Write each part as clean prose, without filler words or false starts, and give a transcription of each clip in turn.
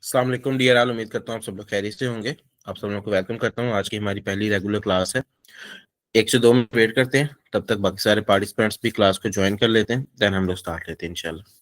अस्सलाम वालेकुम dear all. उम्मीद करता हूँ आप सब लोग खैरियत से होंगे। आप सब लोगों को वेलकम करता हूँ। आज की हमारी पहली रेगुलर क्लास है। 1 से 2 मिनट वेट करते हैं, तब तक बाकी सारे पार्टिसिपेंट्स भी क्लास को ज्वाइन कर लेते हैं, देन हम लोग स्टार्ट लेते हैं इंशाल्लाह।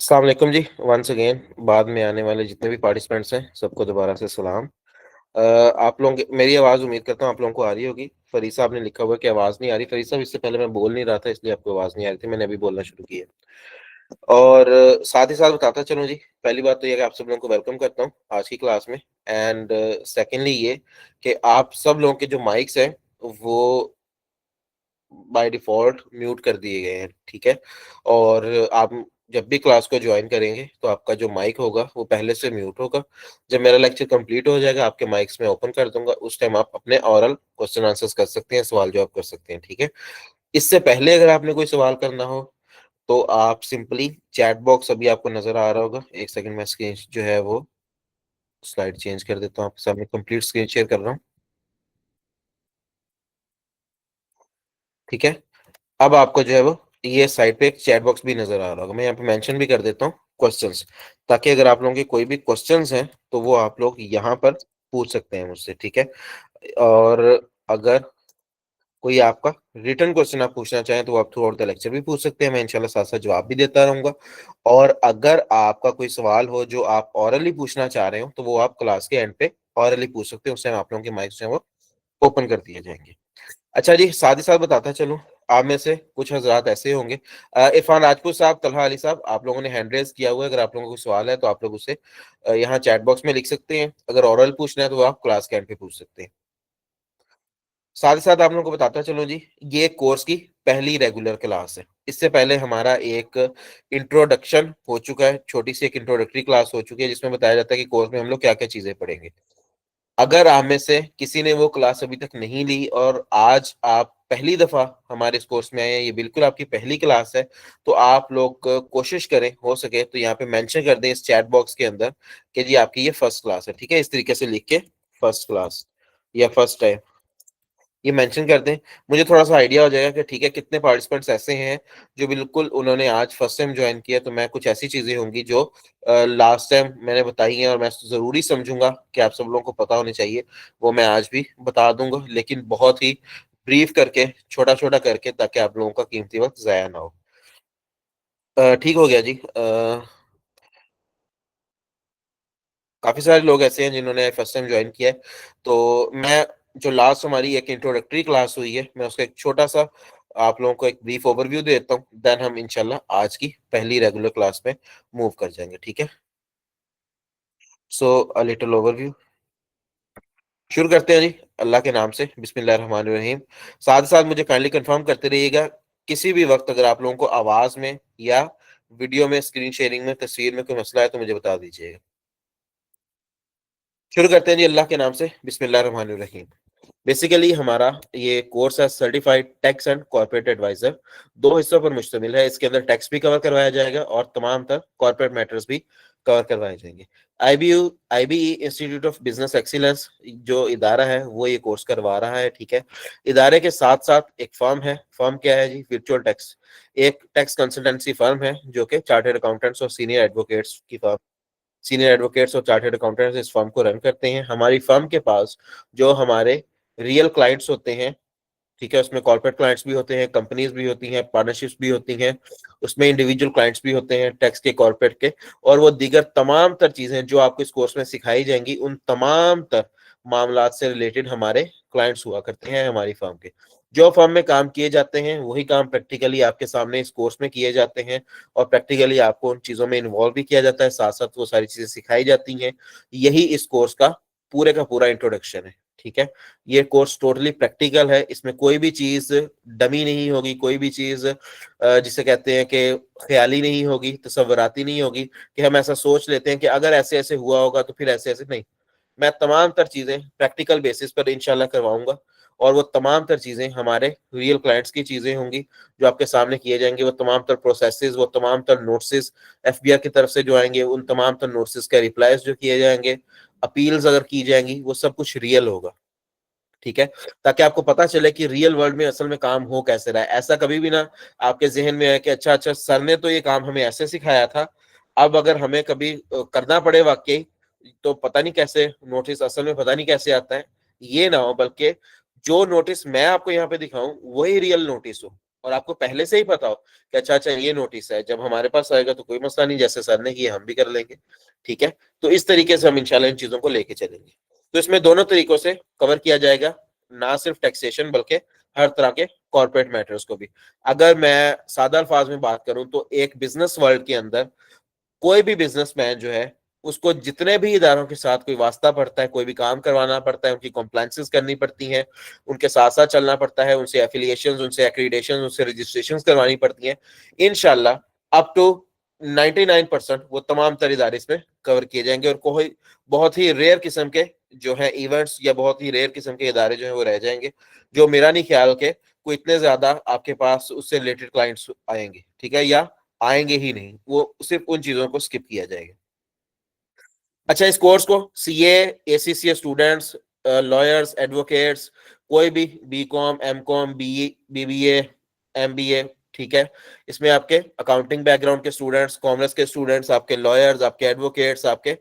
अस्सलाम वालेकुम जी। वंस अगेन बाद में आने वाले जितने भी पार्टिसिपेंट्स हैं सबको दोबारा से सलाम। आप लोगों की मेरी आवाज़ उम्मीद करता हूँ आप लोगों को आ रही होगी। फरीद साहब ने लिखा हुआ है कि आवाज़ नहीं आ रही। फरीद साहब इससे पहले मैं बोल नहीं रहा था इसलिए आपको आवाज़ नहीं आ रही थी, मैंने अभी बोलना शुरू किया। और साथ ही साथ बताता चलूँ जी, पहली बात तो ये है कि आप सब लोगों को वेलकम करता हूँ आज की क्लास में। एंड सेकेंडली ये कि आप सब लोगों के जो माइक्स हैं वो बाय डिफ़ॉल्ट म्यूट कर दिए गए हैं, ठीक है? और आप जब भी क्लास को जॉइन करेंगे, तो आपका जो माइक होगा, वो पहले से म्यूट होगा। जब मेरा लेक्चर कंप्लीट हो जाएगा, आपके माइक्स मैं ओपन कर दूँगा, उस टाइम आप अपने ओरल क्वेश्चन आंसर्स कर सकते हैं, सवाल-जवाब कर सकते हैं, ठीक है? इससे पहले अगर आपने कोई सवाल करना हो, तो आप सिंपली चैट बॉक्स अभी आपको नज़र आ रहा होगा। 1 सेकंड मैं स्क्रीन जो है वो स्लाइड चेंज कर देता हूँ, आपके सामने कंप्लीट स्क्रीन शेयर कर रहा हूँ, ठीक है? अब आपको जो है वो ये साइड पे एक चैट बॉक्स भी नज़र आ रहा होगा। मैं यहाँ पे मेंशन भी कर देता हूँ क्वेश्चंस, ताकि अगर आप लोगों के कोई भी क्वेश्चंस हैं, तो वो आप लोग यहाँ पर पूछ सकते हैं मुझसे, ठीक है? और अगर कोई आपका रिटन क्वेश्चन आप पूछना चाहें, तो आप थ्रू आउट द लेक्चर भी पूछ सकते हैं। मैं इंशाल्लाह साथ-साथ जवाब भी देता रहूँगा। और अगर आपका कोई सवाल हो जो आप ओरली पूछना चाह रहे हो, तो वो आप क्लास के एंड पे ओरली पूछ सकते हैं। उस टाइम आप लोगों के माइक्स जो है वो ओपन कर दिए जाएँगे। अच्छा जी, साथ ही साथ बताता चलूँ, आप में से कुछ हज़रात ऐसे होंगे इरफान राजपूत साहब, तलहा अली साहब, आप लोगों ने हैंड रेज़ किया हुआ है, अगर आप लोगों को कोई सवाल है, तो आप लोग उसे यहाँ चैट बॉक्स में लिख सकते हैं। अगर ओरल पूछना है, तो वो आप क्लास के एंड पे पूछ सकते हैं। साथ ही साथ आप लोगों को बताता चलूँ जी, ये कोर्स की पहली रेगुलर क्लास है। इससे पहले हमारा एक इंट्रोडक्शन हो चुका है, छोटी-सी एक इंट्रोडक्टरी क्लास हो चुकी है, जिसमें बताया जाता है कि कोर्स में हम लोग क्या-क्या चीज़ें पढ़ेंगे। अगर आप में से किसी ने वो क्लास अभी तक नहीं ली और आज आप पहली दफ़ा हमारे इस कोर्स में आए हैं, ये बिल्कुल आपकी पहली क्लास है, तो आप लोग कोशिश करें, हो सके तो यहाँ पे मेंशन कर दें इस चैट बॉक्स के अंदर कि जी आपकी ये फर्स्ट क्लास है, ठीक है? इस तरीके से लिख के फर्स्ट क्लास या फर्स्ट टाइम ये मेंशन कर दें। मुझे थोड़ा-सा आइडिया हो जाएगा कि ठीक है, कितने पार्टिसिपेंट्स ऐसे हैं जो बिल्कुल उन्होंने आज फर्स्ट टाइम जॉइन किया, तो मैं कुछ ऐसी चीज़ें होंगी जो लास्ट टाइम मैंने बताई हैं और मैं ज़रूरी समझूँगा कि आप सब लोगों को पता होनी चाहिए, वो मैं आज भी बता दूँगा, लेकिन बहुत ही ब्रीफ करके, छोटा-छोटा करके, ताकि आप लोगों का कीमती वक़्त ज़ाया ना हो। ठीक हो गया जी। काफ़ी सारे लोग ऐसे हैं जिन्होंने फर्स्ट टाइम जॉइन किया है। तो मैं जो लास्ट हमारी एक इंट्रोडक्टरी क्लास हुई है, मैं उसका एक छोटा-सा आप लोगों को एक ब्रीफ ओवरव्यू दे देता हूँ, देन हम इंशाल्लाह आज की पहली रेगुलर क्लास में मूव कर जाएँगे, ठीक है? सो अ लिटिल ओवरव्यू शुरू करते हैं जी, अल्लाह के नाम से, बिस्मिल्लाहिर्रहमानिर्रहीम। साथ ही साथ मुझे काइंडली कन्फर्म करते रहिएगा, किसी भी वक़्त अगर आप लोगों को आवाज़ में या वीडियो में, स्क्रीन शेयरिंग में, तस्वीर में कोई मसला है, तो मुझे बता दीजिएगा। शुरू करते हैं जी अल्लाह के नाम से, बिस्मिल्लाहिर्रहमानिर्रहीम। बेसिकली हमारा ये कोर्स है certified tax and corporate adviser. 2 हिस्सों पर मुश्तमिल है। इसके अंदर टैक्स भी कवर करवाया जाएगा और तमाम तर कॉर्पोरेट मैटर्स भी कवर करवाए जाएँगे। आईबीई इंस्टीट्यूट ऑफ बिज़नेस एक्सीलेंस जो इदारा है, वो ये कोर्स करवा रहा है, ठीक है? इदारे के साथ-साथ एक फर्म है, फर्म क्या है जी? Virtual tax. एक टैक्स कंसल्टेंसी फर्म है, जो कि चार्टर्ड अकाउंटेंट्स और सीनियर एडवोकेट्स की फर्म सीनियर एडवोकेट्स और चार्टर्ड अकाउंटेंट्स इस फर्म को रन करते हैं। हमारी फर्म के पास जो हमारे रियल क्लाइंट्स होते हैं, ठीक है? उसमें कॉर्पोरेट क्लाइंट्स भी होते हैं, कंपनीज़ भी होती हैं, पार्टनरशिप्स भी होती हैं, उसमें इंडिविजुअल क्लाइंट्स भी होते हैं, टैक्स के, कॉर्पोरेट के और वो दीगर तमाम तर चीज़ें जो आपको इस कोर्स में सिखाई जाएँगी, उन तमाम तर मामलात से रिलेटेड हमारे क्लाइंट्स हुआ करते हैं हमारी फर्म के। जो फर्म में काम किए जाते हैं, वही काम प्रैक्टिकली आपके सामने इस कोर्स में किए जाते हैं और प्रैक्टिकली आपको उन चीज़ों में इन्वॉल्व भी किया जाता है, साथ-साथ वो सारी चीज़ें सिखाई जाती हैं। यही इस कोर्स का पूरे का पूरा इंट्रोडक्शन है, ठीक है? ये कोर्स टोटली प्रैक्टिकल है, इसमें कोई भी चीज़ डमी नहीं होगी, कोई भी चीज़ जिसे कहते हैं कि ख़याली नहीं होगी, तसव्वुराती नहीं होगी कि हम ऐसा सोच लेते हैं कि अगर ऐसे-ऐसे हुआ होगा तो फिर ऐसे-ऐसे नहीं। मैं तमाम तर चीज़ें प्रैक्टिकल बेसिस पर इंशाल्लाह करवाऊँगा और वो तमाम तर चीज़ें हमारे रियल क्लाइंट्स की चीज़ें होंगी, जो आपके सामने किए जाएँगे, वो तमाम तर प्रोसेसेज़, वो तमाम तर नोटिसेज़ एफबीआर की तरफ से जो आएँगे, उन तमाम तर नोटिसेज़ के रिप्लाइज़ जो किए जाएँगे, अपील्स अगर की जाएँगी, वो सब कुछ रियल होगा। ठीक है? ताकि आपको पता चले कि रियल वर्ल्ड में असल में काम हो कैसे रहा है। ऐसा कभी भी ना आपके ज़हन में आए कि अच्छा सर ने तो ये काम हमें ऐसे सिखाया था, अब अगर हमें कभी करना पड़े वाक़ई, तो पता नहीं कैसे नोटिस असल में पता नहीं कैसे आता है। ये ना हो बल्कि जो नोटिस मैं आपको यहाँ पे दिखाऊँ, वही रियल नोटिस हो और आपको पहले से ही पता हो कि अच्छा अच्छा ये नोटिस है, जब हमारे पास आएगा तो कोई मसला नहीं, जैसे सर ने किया हम भी कर लेंगे, ठीक है। तो इस तरीके से हम इंशाल्लाह इन चीजों को लेके चलेंगे। तो इसमें दोनों तरीकों से कवर किया जाएगा, ना सिर्फ टैक्सेशन बल्कि हर तरह के कॉर्पोरेट मैटर्स को भी। अगर मैं सादा अल्फाज में बात करूं तो एक बिजनेस वर्ल्ड के अंदर कोई भी बिजनेसमैन जो है, उसको जितने भी इदारों के साथ कोई वास्ता पड़ता है, कोई भी काम करवाना पड़ता है, उनकी कॉम्प्लाइंसेस करनी पड़ती हैं, उनके साथ साथ चलना पड़ता है, उनसे एफिलिएशंस, उनसे एक्रीडेशन, उनसे रजिस्ट्रेशन करवानी पड़ती हैं, इंशाल्लाह अप टू 99% वो तमाम तर इदारे इसमें कवर किए जाएंगे। और कोई बहुत ही रेयर किस्म के जो है इवेंट्स या बहुत ही रेयर किस्म के इदारे जो है वो रह जाएंगे, जो मेरा नहीं ख्याल के कोई इतने ज्यादा आपके पास उससे रिलेटेड क्लाइंट्स आएंगे, ठीक है, या आएंगे ही नहीं, वो सिर्फ उन चीजों को स्किप किया जाएगा। अच्छा, इस कोर्स को CA, ACCA students, lawyers, advocates, कोई भी B com, com, BBA, MBA, ठीक है, इसमें आपके अकाउंटिंग बैकग्राउंड के स्टूडेंट्स, कॉमर्स के स्टूडेंट्स, आपके लॉयर्स, आपके एडवोकेट्स, आपके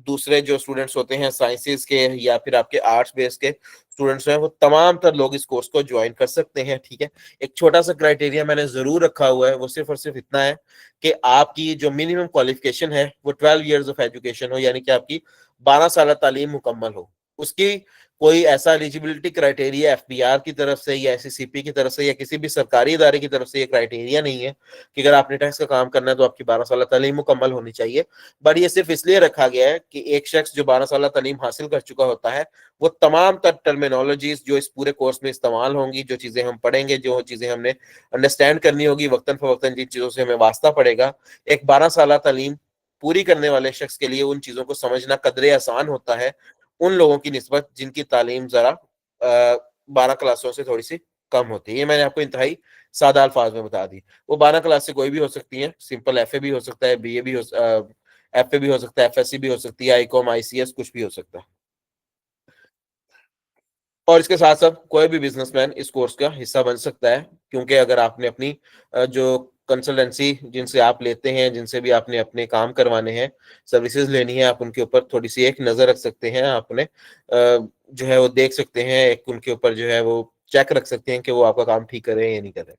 दूसरे जो स्टूडेंट्स होते हैं साइंसेज के या फिर आपके आर्ट्स बेस के स्टूडेंट्स हैं, वो तमाम तर लोग इस कोर्स को ज्वाइन कर सकते हैं, ठीक है। एक छोटा सा क्राइटेरिया मैंने जरूर रखा हुआ है, वो सिर्फ और सिर्फ इतना है कि आपकी जो मिनिमम क्वालिफिकेशन है वो 12 years ऑफ एजुकेशन हो, यानी कि आपकी 12 साल तालीम मुकम्मल हो। उसकी कोई ऐसा एलिजिबिलिटी क्राइटेरिया एफबीआर की तरफ से या एससीसीपी की तरफ से या किसी भी सरकारी इदारे की तरफ से ये क्राइटेरिया नहीं है कि अगर आपने टैक्स का काम करना है तो आपकी 12 साल तालीम मुकम्मल होनी चाहिए। बट ये सिर्फ इसलिए रखा गया है कि एक शख्स जो 12 साल तालीम हासिल कर चुका होता है, वो तमाम तर टर्मिनोलॉजीज जो इस पूरे कोर्स में इस्तेमाल होंगी, जो चीजें हम पढ़ेंगे, जो चीजें हमने अंडरस्टैंड करनी होगी वक्तन फवक्तन, जिन चीजों से हमें वास्ता पड़ेगा, एक 12 साल तालीम पूरी करने वाले शख्स के लिए उन चीजों को समझना कदरे आसान होता है उन लोगों की निस्बत जिनकी तालीम जरा 12 क्लासों से थोड़ी सी कम होती है। ये मैंने आपको इंतहाई सादा अल्फाज में बता दी। वो 12 क्लास से कोई भी हो सकती है, सिंपल एफ ए भी हो सकता है, बी ए भी हो, एफ ए भी हो सकता है, एफ एस सी भी हो सकती है, I com, I C S, कुछ भी हो सकता है। और इसके साथ साथ कोई भी बिजनेसमैन इस कोर्स का हिस्सा बन सकता है, क्योंकि अगर आपने अपनी जो कंसल्टेंसी जिनसे आप लेते हैं, जिनसे भी आपने अपने काम करवाने हैं, सर्विसेज लेनी है, आप उनके ऊपर थोड़ी सी एक नजर रख सकते हैं, आपने जो है वो देख सकते हैं, एक उनके ऊपर जो है वो चेक रख सकते हैं कि वो आपका काम ठीक कर रहे हैं या नहीं कर रहे।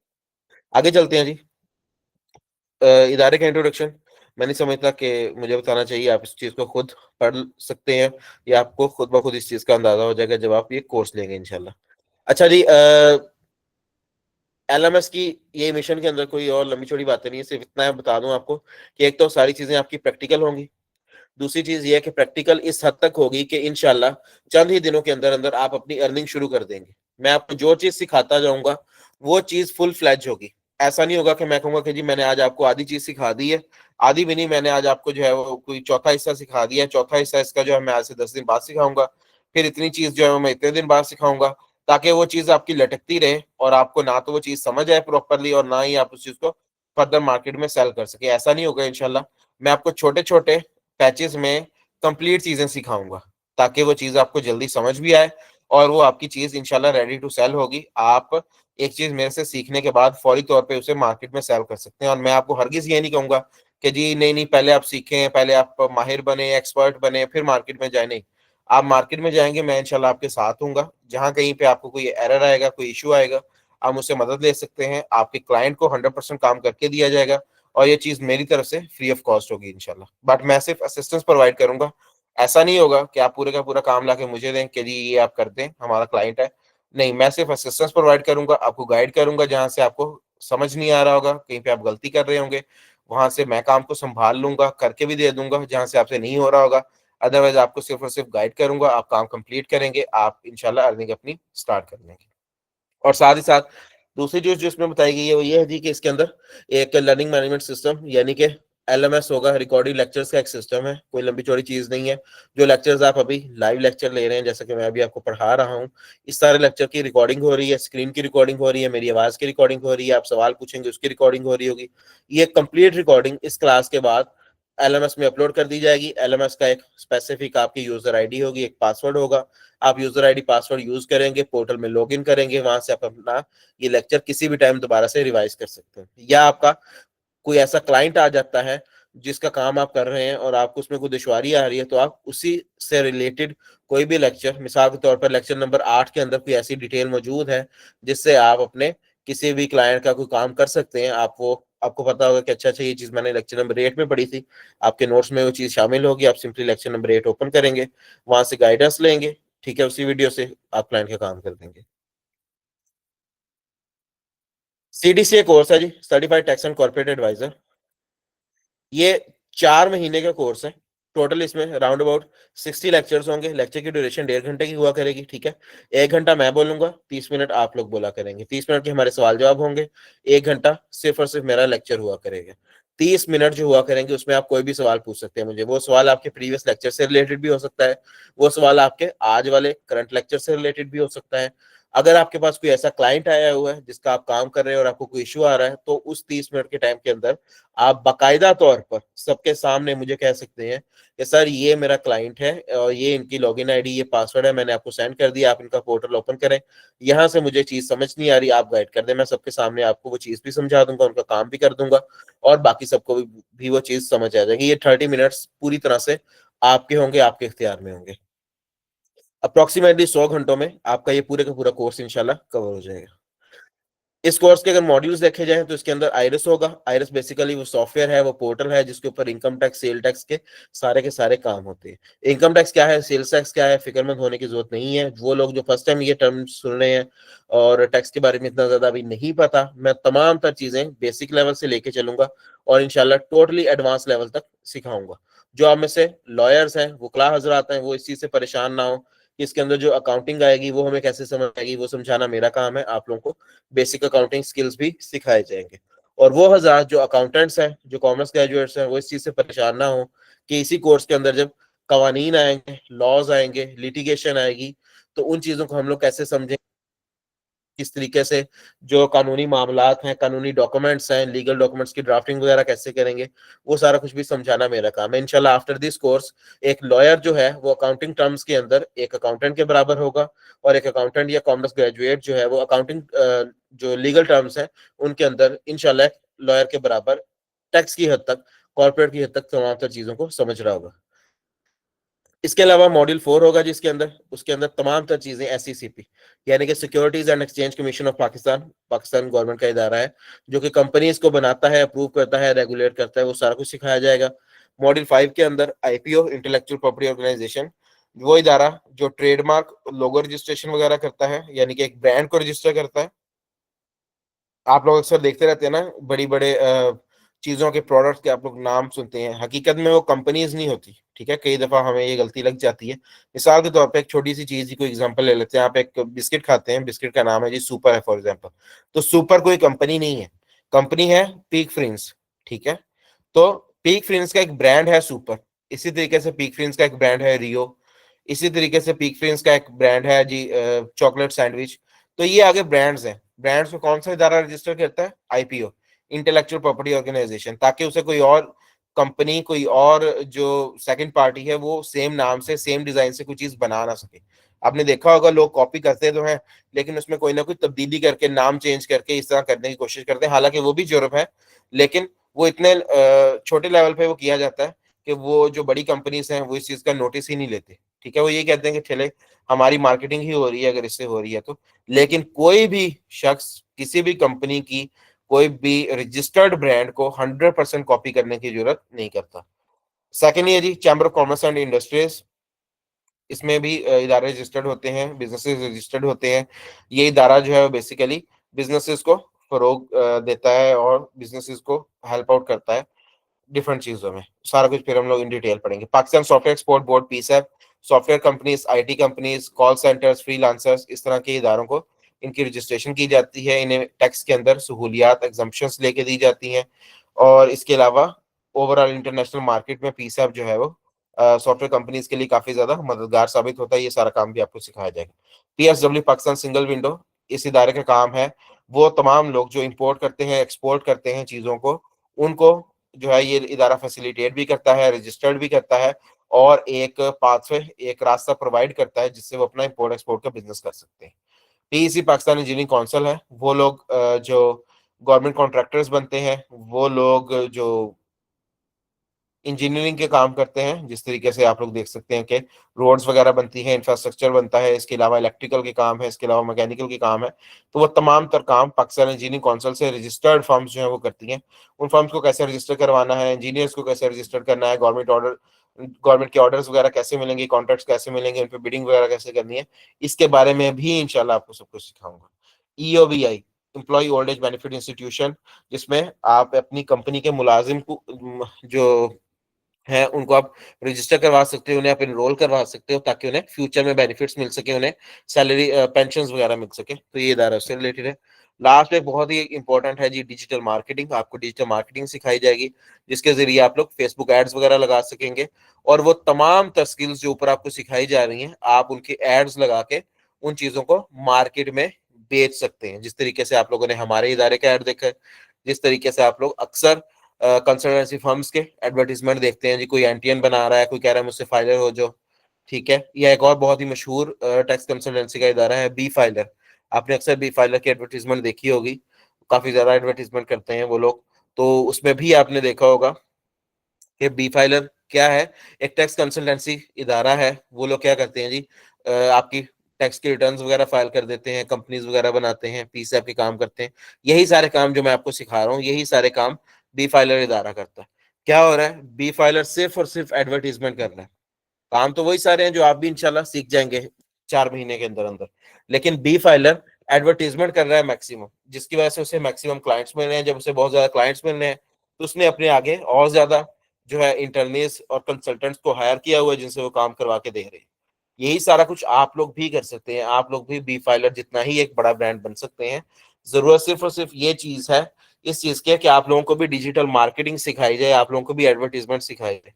आगे चलते हैं जी। इदारे का इंट्रोडक्शन मैं नहीं समझता कि मुझे बताना चाहिए, आप इस चीज को खुद पढ़ सकते हैं या आपको खुद ब खुद इस चीज का अंदाजा हो जाएगा जब आप ये कोर्स लेंगे इंशाल्लाह। अच्छा जी, एलएमएस की ये मिशन के अंदर कोई और लंबी चौड़ी बातें नहीं है, सिर्फ इतना बता दूं आपको कि एक तो सारी चीजें आपकी प्रैक्टिकल होंगी, दूसरी चीज ये है कि प्रैक्टिकल इस हद तक होगी कि इंशाल्लाह चंद ही दिनों के अंदर अंदर आप अपनी अर्निंग शुरू कर देंगे। मैं आपको जो चीज सिखाता जाऊंगा वो चीज फुल फ्लैज होगी। ऐसा नहीं होगा कि मैं कहूंगा कि जी मैंने आज आपको आधी चीज सिखा दी है, आधी भी नहीं, मैंने आज आपको जो है वो कोई चौथा हिस्सा सिखा दिया है, चौथा हिस्सा इसका जो है मैं आज से 10 दिन बाद सिखाऊंगा, फिर इतनी चीज जो है मैं इतने दिन बाद सिखाऊंगा, ताकि वो चीज आपकी लटकती रहे और आपको ना तो वो चीज समझ आए प्रॉपरली और ना ही आप उस चीज को फर्दर मार्केट में सेल कर सके। ऐसा नहीं होगा इंशाल्लाह। मैं आपको छोटे छोटे पैचेस में कंप्लीट चीजें सिखाऊंगा ताकि वो चीज आपको जल्दी समझ भी आए और वो आपकी चीज इंशाल्लाह रेडी टू सेल होगी। आप एक चीज मेरे से सीखने के बाद फौरी तौर पे उसे मार्केट में सेल कर सकते हैं। और मैं आपको हरगिज ये नहीं कहूंगा कि जी नहीं नहीं पहले आप सीखें, पहले आप माहिर बने, एक्सपर्ट बने, फिर मार्केट में जाए। नहीं, आप मार्केट में जाएंगे, मैं इंशाल्लाह आपके साथ हूंगा। जहां कहीं पे आपको कोई एरर आएगा, कोई इशू आएगा, आप मुझसे मदद ले सकते हैं। आपके क्लाइंट को 100% काम करके दिया जाएगा और ये चीज मेरी तरफ से फ्री ऑफ कॉस्ट होगी इंशाल्लाह। बट मैं सिर्फ असिस्टेंस प्रोवाइड करूंगा। ऐसा नहीं होगा कि आप पूरे का पूरा काम लाके मुझे दें कि जी ये आप कर दें, हमारा क्लाइंट है। नहीं, मैं सिर्फ असिस्टेंस प्रोवाइड करूंगा, आपको गाइड करूंगा, जहां से आपको समझ नहीं आ रहा होगा, कहीं पे आप गलती कर रहे होंगे, वहां से मैं काम को संभाल लूंगा, करके भी दे दूंगा जहां से आपसे नहीं हो रहा होगा। अदरवाइज आपको सिर्फ और सिर्फ गाइड करूंगा, आप काम कंप्लीट करेंगे, आप इंशाल्लाह अर्निंग अपनी स्टार्ट कर लेंगे। और साथ ही साथ दूसरी चीज जो इसमें बताई गई है वो ये है जी कि इसके अंदर एक लर्निंग मैनेजमेंट सिस्टम यानी कि एलएमएस होगा। रिकॉर्डिंग लेक्चर्स का एक सिस्टम है, कोई लंबी चौड़ी चीज नहीं है। जो लेक्चर्स आप अभी लाइव लेक्चर ले रहे हैं, जैसा कि मैं अभी आपको पढ़ा रहा हूँ, इस सारे लेक्चर की रिकॉर्डिंग हो रही है, स्क्रीन की रिकॉर्डिंग हो रही है, मेरी आवाज की रिकॉर्डिंग हो रही है, आप सवाल पूछेंगे उसकी रिकॉर्डिंग हो रही होगी। ये कंप्लीट रिकॉर्डिंग इस क्लास के बाद एलएमएस में अपलोड कर दी जाएगी। एलएमएस का एक स्पेसिफिक आपकी यूजर आईडी होगी, एक पासवर्ड होगा। आप यूजर आईडी पासवर्ड यूज करेंगे, पोर्टल में लॉगिन करेंगे, वहां से आप अपना ये लेक्चर किसी भी टाइम दोबारा से रिवाइज कर सकते हैं। या आपका कोई ऐसा क्लाइंट आ जाता है जिसका काम आप कर रहे हैं और आपको उसमें कोई दुश्वारी आ रही है, तो आप उसी से रिलेटेड कोई भी लेक्चर, मिसाल के तौर पर लेक्चर नंबर 8 के अंदर कोई ऐसी डिटेल मौजूद है जिससे आप अपने किसी भी क्लाइंट का कोई काम कर सकते हैं, आप वो आपको पता होगा कि अच्छा अच्छा ये चीज मैंने लेक्चर नंबर 8 में पढ़ी थी, आपके नोट्स में वो चीज शामिल होगी, आप सिंपली लेक्चर नंबर 8 ओपन करेंगे, वहां से गाइडेंस लेंगे, ठीक है, उसी वीडियो से आप क्लाइंट का काम कर देंगे। सीडीसीए कोर्स है जी, certified tax and corporate advisor. ये 4 महीने का कोर्स है। टोटल इसमें राउंड अबाउट 60 लेक्चर्स होंगे। लेक्चर की ड्यूरेशन 1.5 घंटे की हुआ करेगी, ठीक है। 1 घंटा मैं बोलूंगा, 30 मिनट आप लोग बोला करेंगे, 30 मिनट के हमारे सवाल जवाब होंगे। 1 घंटा सिर्फ और सिर्फ मेरा लेक्चर हुआ करेगा। 30 मिनट जो हुआ करेंगे उसमें आप कोई भी सवाल पूछ सकते हैं मुझे। वो सवाल आपके प्रीवियस लेक्चर से रिलेटेड भी हो सकता है, वो सवाल आपके आज वाले करंट लेक्चर से रिलेटेड भी हो सकता है। अगर आपके पास कोई ऐसा क्लाइंट आया हुआ है जिसका आप काम कर रहे हैं और आपको कोई इश्यू आ रहा है, तो उस 30 मिनट के टाइम के अंदर आप बाकायदा तौर पर सबके सामने मुझे कह सकते हैं कि सर ये मेरा क्लाइंट है और ये इनकी लॉगिन आईडी, ये पासवर्ड है, मैंने आपको सेंड कर दिया, आप इनका पोर्टल ओपन करें, यहाँ से मुझे चीज समझ नहीं आ रही, आप गाइड कर दें, मैं सबके सामने आपको वो चीज भी समझा दूंगा, उनका काम भी कर दूंगा, और बाकी सबको भी वो चीज समझ आ जाएगी। ये 30 मिनट्स पूरी तरह से आपके होंगे, आपके इख्तियार में होंगे। अप्रोक्सीमेटली 100 घंटों में आपका ये पूरे का पूरा कोर्स इंशाल्लाह कवर हो जाएगा। इस कोर्स के अगर मॉड्यूल्स देखे जाएं तो इसके अंदर आइरिस होगा। आइरिस बेसिकली वो सॉफ्टवेयर है, वो पोर्टल है जिसके ऊपर इनकम टैक्स, सेल टैक्स के सारे काम होते हैं। इनकम टैक्स क्या है, सेल्स टैक्स क्या है, फिक्रमंद होने की जरूरत नहीं है। वो लोग जो फर्स्ट टाइम ये टर्म सुन रहे हैं और टैक्स के बारे में इतना ज्यादा अभी नहीं पता, मैं तमाम तर चीजें बेसिक लेवल से लेके चलूंगा और इंशाल्लाह टोटली एडवांस लेवल तक सिखाऊंगा। जो आप में से लॉयर्स हैं, वकला हजरात हैं, वो इस चीज से परेशान ना हो कि इसके अंदर जो अकाउंटिंग आएगी वो हमें कैसे समझ आएगी, वो समझाना मेरा काम है। आप लोगों को बेसिक अकाउंटिंग स्किल्स भी सिखाए जाएंगे। और वो हजार जो अकाउंटेंट्स हैं, जो कॉमर्स ग्रेजुएट्स हैं, वो इस चीज से परेशान ना हो कि इसी कोर्स के अंदर जब कवानीन आएंगे, लॉज आएंगे, लिटिगेशन आएगी, तो उन चीजों को हम लोग कैसे समझें, किस तरीके से जो कानूनी मामलात हैं, कानूनी डॉक्यूमेंट्स हैं, लीगल डॉक्यूमेंट्स की ड्राफ्टिंग वगैरह कैसे करेंगे, वो सारा कुछ भी समझाना मेरा काम है। इंशाल्लाह आफ्टर दिस कोर्स एक लॉयर जो है वो अकाउंटिंग टर्म्स के अंदर एक अकाउंटेंट के बराबर होगा, और एक अकाउंटेंट या कॉमर्स ग्रेजुएट जो है वो अकाउंटिंग जो लीगल टर्म्स हैं उनके अंदर इंशाल्लाह लॉयर के बराबर टैक्स की हद तक, कॉर्पोरेट की हद तक तमाम तर चीजों को समझ रहा होगा। इसके अलावा मॉड्यूल 4 होगा जिसके अंदर, उसके अंदर तमाम तर चीजें एसईसीपी यानी कि securities and exchange commission of Pakistan, Pakistan government का इदारा है जो कि कंपनीज को बनाता है, अप्रूव करता है, रेगुलेट करता है, वो सारा कुछ सिखाया जाएगा। मॉड्यूल 5 के अंदर आईपीओ, इंटेलेक्चुअल प्रॉपर्टी ऑर्गेनाइजेशन, वो इदारा जो ट्रेडमार्क, लोगो रजिस्ट्रेशन वगैरह करता है, यानी कि एक ब्रांड को रजिस्टर करता है। आप लोग अक्सर देखते रहते हैं ना, बड़ी बड़े चीजों के प्रोडक्ट्स के आप लोग नाम सुनते हैं, हकीकत में वो कंपनीज नहीं होती, ठीक है। कई दफा हमें ये गलती लग जाती है। मिसाल के तौर पे एक छोटी सी चीज की कोई एग्जांपल ले लेते हैं। आप एक बिस्किट खाते हैं, बिस्किट का नाम है जी सुपर है फॉर एग्जांपल, तो सुपर कोई कंपनी नहीं है, कंपनी है पीक फ्रिंस, ठीक है। तो पीक फ्रिंस का एक ब्रांड है सुपर, इसी तरीके से पीक फ्रिंस का एक ब्रांड है रियो, इसी तरीके से पीक फ्रिंस का एक ब्रांड है जी चॉकलेट सैंडविच। तो ये आगे ब्रांड्स हैं। ब्रांड्स को कौन सा इदारा रजिस्टर करता है, आईपीओ, इंटेलेक्चुअल प्रॉपर्टी ऑर्गेनाइजेशन, ताकि उसे कोई और कंपनी, कोई और जो सेकंड पार्टी है वो सेम नाम से, सेम डिजाइन से कोई चीज बना ना सके। आपने देखा होगा लोग कॉपी करते तो हैं, लेकिन उसमें कोई ना कोई तब्दीली करके, नाम चेंज करके इस तरह करने की कोशिश करते हैं, हालांकि वो भी जुर्म है, लेकिन वो इतने छोटे लेवल पे वो किया जाता है कि वो जो बड़ी कंपनीज हैं वो इस चीज का नोटिस ही नहीं लेते, ठीक है। वो ये कहते हैं कि चले हमारी मार्केटिंग ही हो रही है अगर इससे हो रही है तो। लेकिन कोई भी शख्स किसी भी कंपनी की कोई भी रजिस्टर्ड ब्रांड को 100% कॉपी करने की जरूरत नहीं करता। सेकेंड ये जी chamber of commerce and industries, इसमें भी इदारे रजिस्टर्ड होते हैं, बिजनेसेस रजिस्टर्ड होते हैं। ये इदारा जो है वो बेसिकली बिजनेसेस को फरोग देता है और बिजनेसेस को हेल्प आउट करता है डिफरेंट चीजों में। सारा कुछ फिर हम लोग इन डिटेल पढ़ेंगे। पाकिस्तान सॉफ्टवेयर एक्सपोर्ट बोर्ड, पीसैप, software companies, IT companies, call centres, freelancers, इस तरह के इदारों को इनकी रजिस्ट्रेशन की जाती है। इन्हें टैक्स के अंदर सहूलियात, एग्जम्पशंस लेके दी जाती हैं। और इसके अलावा ओवरऑल इंटरनेशनल मार्केट में पीसैप जो है वो सॉफ्टवेयर कंपनीज के लिए काफी ज्यादा मददगार साबित होता है। ये सारा काम भी आपको सिखाया जाएगा। पीएसडब्ल्यू, पाकिस्तान सिंगल विंडो, इस इदारे का काम है वो तमाम लोग जो इंपोर्ट करते हैं, एक्सपोर्ट करते हैं चीजों को, उनको जो है ये इदारा फैसिलिटेट भी करता है, रजिस्टर्ड भी करता है, और एक पाथवे, एक रास्ता प्रोवाइड करता है जिससे वो अपना इंपोर्ट एक्सपोर्ट का बिजनेस कर सकते हैं। पीईसी पाकिस्तान इंजीनियरिंग काउंसिल है, वो लोग जो गवर्नमेंट कॉन्ट्रैक्टर्स बनते हैं, वो लोग जो इंजीनियरिंग के काम करते हैं, जिस तरीके से आप लोग देख सकते हैं कि रोड्स वगैरह बनती हैं, इंफ्रास्ट्रक्चर बनता है, इसके अलावा इलेक्ट्रिकल के काम है, इसके अलावा मैकेनिकल के काम है। तो वो तमाम तर काम पाकिस्तान इंजीनियरिंग काउंसिल से रजिस्टर्ड फर्म्स जो है वो करती हैं। उन फर्म्स को कैसे रजिस्टर करवाना है, इंजीनियर्स को कैसे रजिस्टर करना है, गवर्नमेंट के ऑर्डर्स वगैरह कैसे मिलेंगे, कॉन्ट्रैक्ट्स कैसे मिलेंगे, उन पे बिडिंग वगैरह कैसे करनी है, इसके बारे में भी इंशाल्लाह आपको सब कुछ सिखाऊंगा। EOBI, employ old age benefit institution, जिसमें आप अपनी कंपनी के मुलाजिम को जो हैं उनको आप रजिस्टर करवा सकते हो, उन्हें आप एनरोल करवा सकते हो, ताकि उन्हें फ्यूचर में बेनिफिट्स मिल सके, उन्हें सैलरी पेंशन वगैरह मिल सके। तो ये इदारा उससे रिलेटेड है। लास्ट में बहुत ही इंपॉर्टेंट है जी डिजिटल मार्केटिंग। आपको डिजिटल मार्केटिंग सिखाई जाएगी, जिसके जरिए आप लोग फेसबुक एड्स वगैरह लगा सकेंगे, और वो तमाम तर स्किल्स जो ऊपर आपको सिखाई जा रही हैं, आप उनके एड्स लगा के उन चीजों को मार्केट में बेच सकते हैं। जिस तरीके से आप लोगों ने हमारे इदारे का एड देखा है, जिस तरीके से आप लोग अक्सर कंसल्टेंसी फर्म्स के एडवर्टीजमेंट देखते हैं जी, कोई एनटीएन बना रहा है, कोई कह रहा है मुझसे फाइलर हो जो, ठीक है। या एक और बहुत ही मशहूर टैक्स कंसल्टेंसी का इदारा है बी फाइलर। आपने अक्सर बी फाइलर की एडवर्टीजमेंट देखी होगी, काफी ज्यादा एडवर्टीजमेंट करते हैं वो लोग। तो उसमें भी आपने देखा होगा कि बी फाइलर क्या है, एक टैक्स कंसल्टेंसी इदारा है। वो लोग क्या करते हैं जी, आपकी टैक्स की रिटर्न्स वगैरह फाइल कर देते हैं, कंपनीज वगैरह बनाते हैं, पीसीएफ के काम करते हैं। यही सारे काम जो मैं आपको सिखा रहा हूँ, यही सारे काम बी फाइलर इदारा करता है। क्या हो रहा है, बी फाइलर सिर्फ और सिर्फ एडवर्टीजमेंट कर रहा है। काम तो वही सारे हैं जो आप भी इंशाल्लाह सीख जाएंगे 4 महीने के अंदर अंदर, लेकिन बी फाइलर एडवर्टीजमेंट कर रहा है मैक्सिमम, जिसकी वजह से उसे मैक्सिमम क्लाइंट्स मिल रहे हैं। जब उसे बहुत ज्यादा क्लाइंट्स मिल रहे हैं, तो उसने अपने आगे और ज्यादा जो है इंटरनेस और कंसल्टेंट्स को हायर किया हुआ है, जिनसे वो काम करवा के दे रहे हैं। यही सारा कुछ आप लोग भी कर सकते हैं, आप लोग भी बी फाइलर जितना ही एक बड़ा ब्रांड बन सकते हैं। जरूरत सिर्फ और सिर्फ ये चीज है, इस चीज की, कि आप लोगों को भी डिजिटल मार्केटिंग सिखाई जाए, आप लोगों को भी एडवर्टीजमेंट सिखाई जाए।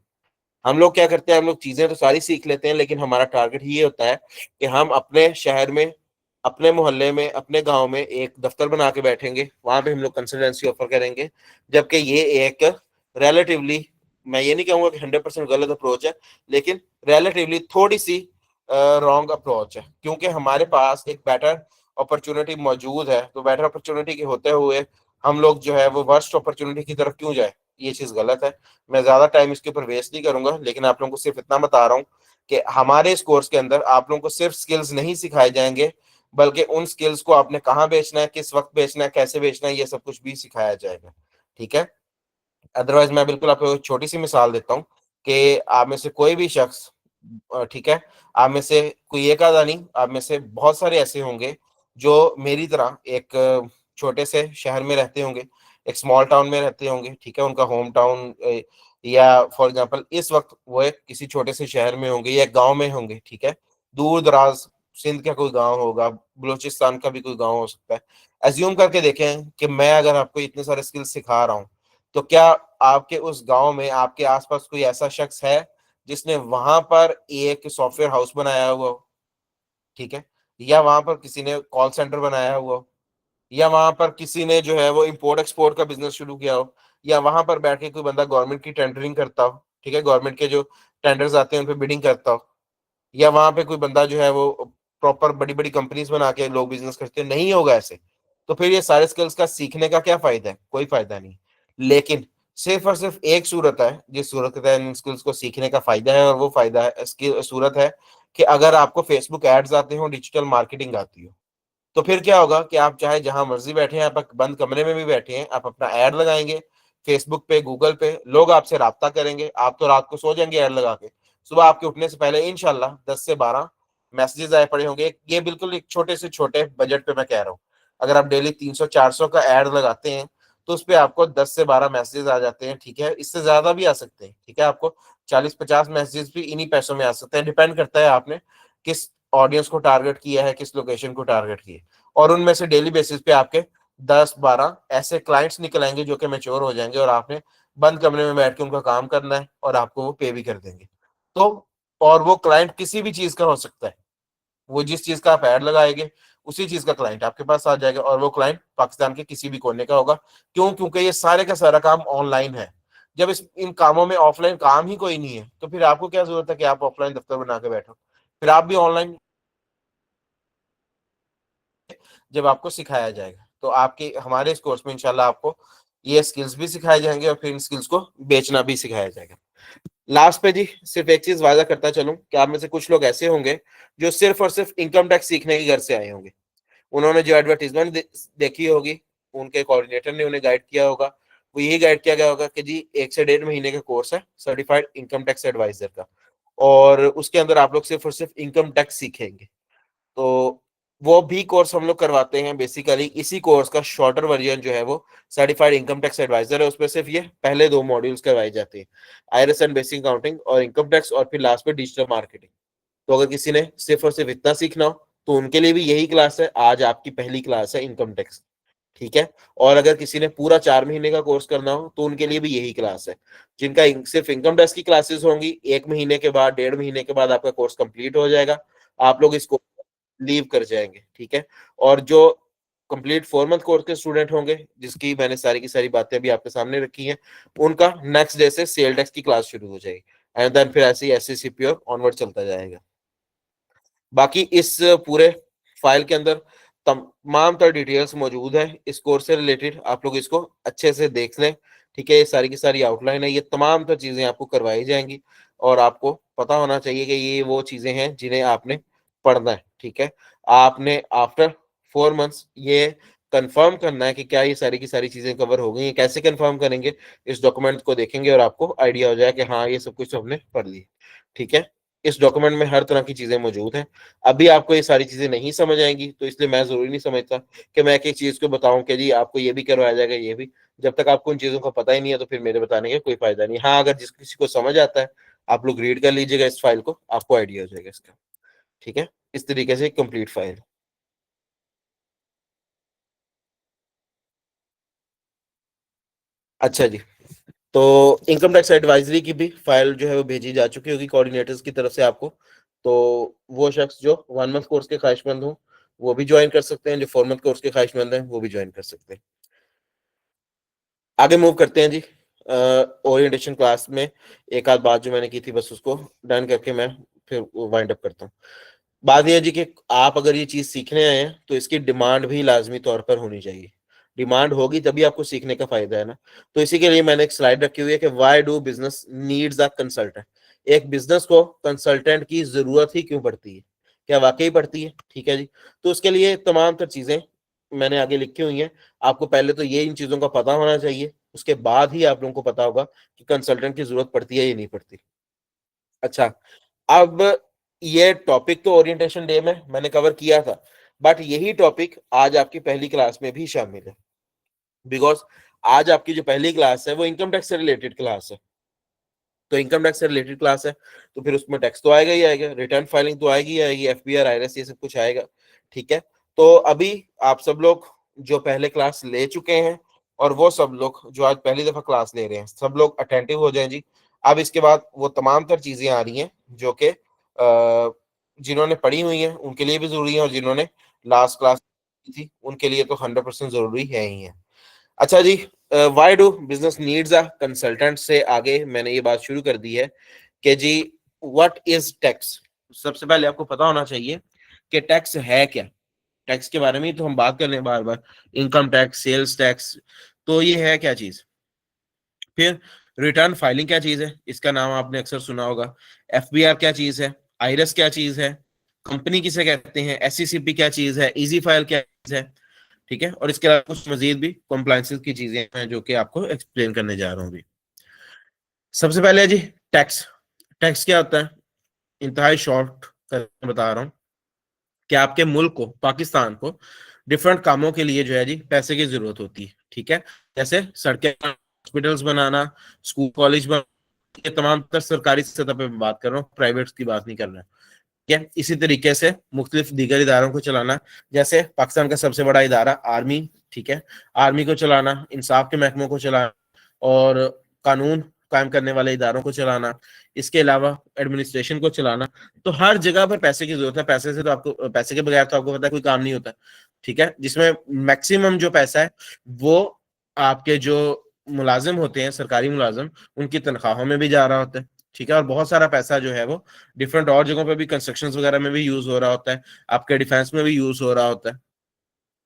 हम लोग क्या करते हैं, हम लोग चीजें तो सारी सीख लेते हैं, लेकिन हमारा टारगेट ये होता है कि हम अपने शहर में, अपने मोहल्ले में, अपने गांव में एक दफ्तर बना के बैठेंगे, वहां पे हम लोग कंसल्टेंसी ऑफर करेंगे। जबकि ये एक रिलेटिवली, मैं ये नहीं कहूंगा कि 100% गलत अप्रोच है, लेकिन रिलेटिवली थोड़ी सी रॉन्ग अप्रोच है, क्योंकि हमारे पास एक बेटर अपॉर्चुनिटी मौजूद है। तो बेटर अपॉर्चुनिटी के होते हुए हम लोग जो है वो वर्स्ट अपॉर्चुनिटी की तरफ क्यों जाए, ये चीज गलत है। मैं ज्यादा टाइम इसके ऊपर वेस्ट नहीं करूंगा, लेकिन आप लोगों को सिर्फ इतना बता रहा हूँ कि हमारे इस कोर्स के अंदर आप लोगों को सिर्फ स्किल्स नहीं सिखाए जाएंगे, बल्कि उन स्किल्स को आपने कहाँ बेचना है, किस वक्त बेचना है, कैसे बेचना है, ये सब कुछ भी सिखाया जाएगा, ठीक है। अदरवाइज मैं बिल्कुल आपको एक छोटी सी मिसाल देता हूँ कि आप में से कोई भी शख्स, ठीक है, आप में से कोई एक आधा नहीं, आप में से बहुत सारे ऐसे होंगे जो मेरी तरह एक छोटे से शहर में रहते होंगे, एक स्मॉल टाउन में रहते होंगे, ठीक है। उनका होम टाउन, या फॉर एग्जांपल इस वक्त वो एक किसी छोटे से शहर में होंगे या गांव में होंगे, ठीक है। दूर दराज सिंध का कोई गांव होगा, बलूचिस्तान का भी कोई गांव हो सकता है। एज्यूम करके देखें कि मैं अगर आपको इतने सारे स्किल्स सिखा रहा हूँ, तो क्या आपके उस गांव में, आपके आसपास कोई ऐसा शख्स है जिसने वहां पर एक सॉफ्टवेयर हाउस बनाया हुआ हो, ठीक है, या वहां पर किसी ने कॉल सेंटर बनाया हुआ हो, या वहां पर किसी ने जो है वो इंपोर्ट एक्सपोर्ट का बिजनेस शुरू किया हो, या वहां पर बैठ के कोई बंदा गवर्नमेंट की टेंडरिंग करता हो, ठीक है, गवर्नमेंट के जो टेंडर्स आते हैं उन पे बिडिंग करता हो, या वहां पे कोई बंदा जो है वो प्रॉपर बड़ी बड़ी कंपनीज बना के लोग बिजनेस करते हैं, नहीं होगा ऐसे। तो फिर ये सारे स्किल्स का सीखने का क्या फायदा है, कोई फायदा नहीं। लेकिन सिर्फ और सिर्फ एक सूरत है जिस सूरत के तहत इन स्किल्स को सीखने का फायदा है, और वो फायदा है, सूरत है कि अगर आपको फेसबुक एड्स आते हो, डिजिटल मार्केटिंग आती हो, तो फिर क्या होगा कि आप चाहे जहां मर्जी बैठे हैं, आप बंद कमरे में भी बैठे हैं, आप अपना ऐड लगाएंगे फेसबुक पे, गूगल पे, लोग आपसे राब्ता करेंगे। आप तो रात को सो जाएंगे ऐड लगा के, सुबह आपके उठने से पहले इंशाल्लाह 10 से 12 मैसेजेस आए पड़े होंगे। ये बिल्कुल एक छोटे से छोटे बजट पे मैं कह रहा हूँ, अगर आप डेली 300-400 का ऐड लगाते हैं, तो उस पर आपको 10 से 12 मैसेजेस आ जाते हैं, ठीक है। इससे ज्यादा भी आ सकते हैं, ठीक है। आपको 40-50 मैसेजेस भी इन्हीं पैसों में आ सकते हैं, डिपेंड करता है आपने किस ऑडियंस को टारगेट किया है, किस लोकेशन को टारगेट किया है। और उनमें से डेली बेसिस पे आपके 10-12 ऐसे क्लाइंट्स निकल आएंगे जो कि मैच्योर हो जाएंगे, और आपने बंद कमरे में बैठ के उनका काम करना है, और आपको वो पे भी कर देंगे। तो और वो क्लाइंट किसी भी चीज का हो सकता है, वो जिस चीज का आप ऐड लगाएंगे उसी चीज का क्लाइंट आपके पास आ जाएगा, और वो क्लाइंट पाकिस्तान के किसी भी कोने का होगा। क्यों? क्योंकि ये सारे का सारा काम ऑनलाइन है। जब इस इन कामों में ऑफलाइन काम ही कोई नहीं है, तो फिर आपको क्या जरूरत है कि आप ऑफलाइन दफ्तर बना के बैठो, फिर आप भी ऑनलाइन जब आपको सिखाया जाएगा। तो आपके हमारे इस कोर्स में इंशाल्लाह आपको ये स्किल्स भी सिखाए जाएंगे, और फिर इन स्किल्स को बेचना भी सिखाया जाएगा। लास्ट पे जी सिर्फ एक चीज वादा करता चलूं कि आप में से कुछ लोग ऐसे होंगे जो सिर्फ और सिर्फ इनकम टैक्स सीखने के घर से आए होंगे। उन्होंने जो एडवर्टीजमेंट देखी होगी, उनके कोऑर्डिनेटर ने उन्हें गाइड किया होगा, वो यही गाइड किया गया होगा कि जी 1 से 1.5 महीने का कोर्स है सर्टिफाइड इनकम टैक्स एडवाइजर का, और उसके अंदर आप लोग सिर्फ और सिर्फ इनकम टैक्स सीखेंगे। तो वो भी कोर्स हम लोग करवाते हैं। बेसिकली इसी कोर्स का शॉर्टर वर्जन जो है वो सर्टिफाइड इनकम टैक्स एडवाइजर है, उसमें सिर्फ ये पहले 2 मॉड्यूल्स करवाए जाते हैं, आईआरएस एंड बेसिक अकाउंटिंग और इनकम टैक्स, और फिर लास्ट में डिजिटल मार्केटिंग। तो अगर किसी ने सिर्फ और सिर्फ इतना सीखना हो तो उनके लिए भी यही क्लास है, आज आपकी पहली क्लास है इनकम टैक्स, ठीक है। और अगर किसी ने पूरा 4 महीने का कोर्स करना हो तो उनके लिए भी यही क्लास है। जिनका सिर्फ इनकम टैक्स की क्लासेस होंगी, 1 महीने के बाद 1.5 महीने के बाद आपका कोर्स कंप्लीट हो जाएगा, आप लोग इसको लीव कर जाएंगे, ठीक है। और जो कंप्लीट 4 मंथ कोर्स के स्टूडेंट होंगे, जिसकी मैंने सारी की सारी बातें अभी आपके सामने रखी हैं, उनका नेक्स्ट डे से सेल टैक्स की क्लास शुरू हो जाएगी, एंड देन फिर ऐसे ही एससीसीपी और ऑनवर्ड चलता जाएगा। बाकी इस पूरे फाइल के अंदर तमाम तर डिटेल्स मौजूद है इस कोर्स से रिलेटेड, आप लोग इसको अच्छे से देख लें, ठीक है। ये सारी की सारी आउटलाइन है, ये तमाम तर चीजें आपको करवाई जाएंगी, और आपको पता होना चाहिए कि ये वो चीजें हैं जिन्हें आपने पढ़ना है, ठीक है। आपने आफ्टर 4 मंथ्स ये कंफर्म करना है कि क्या ये सारी की सारी चीजें कवर हो गई हैं। कैसे कंफर्म करेंगे? इस डॉक्यूमेंट को देखेंगे और आपको आइडिया हो जाए कि हाँ ये सब कुछ हमने पढ़ ली, ठीक है। इस डॉक्यूमेंट में हर तरह की चीजें मौजूद हैं। अभी आपको ये सारी चीजें नहीं समझ आएंगी, तो इसलिए मैं जरूरी नहीं समझता कि मैं एक एक चीज को बताऊं कि जी आपको ये भी करवाया जाएगा, ये भी। जब तक आपको उन चीजों का पता ही नहीं है तो फिर मेरे बताने का कोई फायदा नहीं। हाँ, अगर जिस किसी को समझ आता है, आप लोग रीड कर लीजिएगा इस फाइल को, आपको आइडिया हो जाएगा इसका, ठीक है। इस तरीके से कंप्लीट फाइल। अच्छा जी, तो इनकम टैक्स एडवाइजरी की भी फाइल जो है वो भेजी जा चुकी होगी कोऑर्डिनेटर्स की तरफ से आपको। तो वो शख्स जो 1 मंथ कोर्स के ख्वाहिशमंद हो वो भी ज्वाइन कर सकते हैं, जो 4 मंथ कोर्स के ख्वाहिशमंद हैं वो भी ज्वाइन कर सकते हैं। आगे मूव करते हैं जी। ओरिएंटेशन क्लास में एक आध बात जो मैंने की थी, बस उसको डन करके मैं फिर वाइंड अप करता हूँ। बात यह है जी कि आप अगर ये चीज सीखने आए हैं तो इसकी डिमांड भी लाजमी तौर पर होनी चाहिए। डिमांड होगी तभी आपको सीखने का फायदा है ना। तो इसी के लिए मैंने एक स्लाइड रखी हुई है कि why do business needs a consultant. एक बिजनेस को कंसल्टेंट की जरूरत ही क्यों पड़ती है, क्या वाकई पड़ती है? ठीक है जी। तो उसके लिए तमाम तर चीजें मैंने आगे लिखी हुई हैं। आपको पहले तो ये इन चीजों का पता होना चाहिए, उसके बाद ही आप लोगों को पता होगा कि कंसल्टेंट की जरूरत पड़ती है या नहीं पड़ती। अच्छा, अब ये टॉपिक तो ओरिएंटेशन डे में मैंने कवर किया था, बट यही टॉपिक आज आपकी पहली क्लास में भी शामिल है, बिकॉज आज आपकी जो पहली क्लास है वो इनकम टैक्स से रिलेटेड क्लास है। तो इनकम टैक्स से रिलेटेड क्लास है तो फिर उसमें टैक्स तो आएगा ही आएगा, रिटर्न फाइलिंग तो आएगी ही आएगी, एफबीआर, आईआरएस, ये सब कुछ आएगा, ठीक है। तो अभी आप सब लोग जो पहले क्लास ले चुके हैं और वो सब लोग जो आज पहली दफा क्लास ले रहे हैं, सब लोग अटेंटिव हो जाएं जी। अब इसके बाद वो तमाम तर चीजें आ रही हैं जो कि जिन्होंने पढ़ी हुई हैं उनके लिए भी जरूरी है, और जिन्होंने लास्ट क्लास की थी उनके लिए तो 100% जरूरी है ही है। अच्छा जी, why do business needs a consultant से आगे मैंने ये बात शुरू कर दी है कि जी व्हाट इज टैक्स। सबसे पहले आपको पता होना चाहिए कि टैक्स है क्या। टैक्स के बारे में ही तो हम बात कर रहे हैं बार बार, इनकम टैक्स, सेल्स टैक्स। तो ये है क्या चीज? फिर रिटर्न फाइलिंग क्या चीज है, इसका नाम आपने अक्सर सुना होगा। एफबीआर क्या चीज है, आईरस क्या चीज है, कंपनी किसे कहते हैं, एससीसीपी क्या चीज है, इजी फाइल क्या चीज है, ठीक है। और इसके अलावा कुछ मजीद भी कॉम्प्लाइंसेस की चीजें हैं जो कि आपको एक्सप्लेन करने जा रहा हूँ अभी। सबसे पहले है जी टैक्स। टैक्स क्या होता है? इंतहाई शॉर्ट करके बता रहा हूँ कि आपके मुल्क को, पाकिस्तान को, डिफरेंट कामों के लिए जो है जी पैसे की जरूरत होती है, ठीक है। जैसे सड़कें, हॉस्पिटल्स बनाना, स्कूल कॉलेज बनाना, ये तमाम तर सरकारी सतह पे मैं बात कर रहा हूँ, प्राइवेट की बात नहीं कर रहा, ठीक है। इसी तरीके से मुख्तलिफ दीगर इदारों को चलाना, जैसे पाकिस्तान का सबसे बड़ा इदारा आर्मी, ठीक है, आर्मी को चलाना, इंसाफ के महकमों को चलाना, और कानून कायम करने वाले इदारों को चलाना, इसके अलावा एडमिनिस्ट्रेशन को चलाना। तो हर जगह पर पैसे की जरूरत है। पैसे से तो आपको, पैसे के बगैर तो आपको पता है कोई काम नहीं होता, ठीक है। जिसमें मैक्सिमम जो पैसा है वो आपके जो मुलाजिम होते हैं, सरकारी मुलाजिम, उनकी तनख्वाहों में भी जा रहा होता है, ठीक है। और बहुत सारा पैसा जो है वो डिफरेंट और जगहों पे भी, कंस्ट्रक्शन वगैरह में भी यूज हो रहा होता है, आपके डिफेंस में भी यूज हो रहा होता है।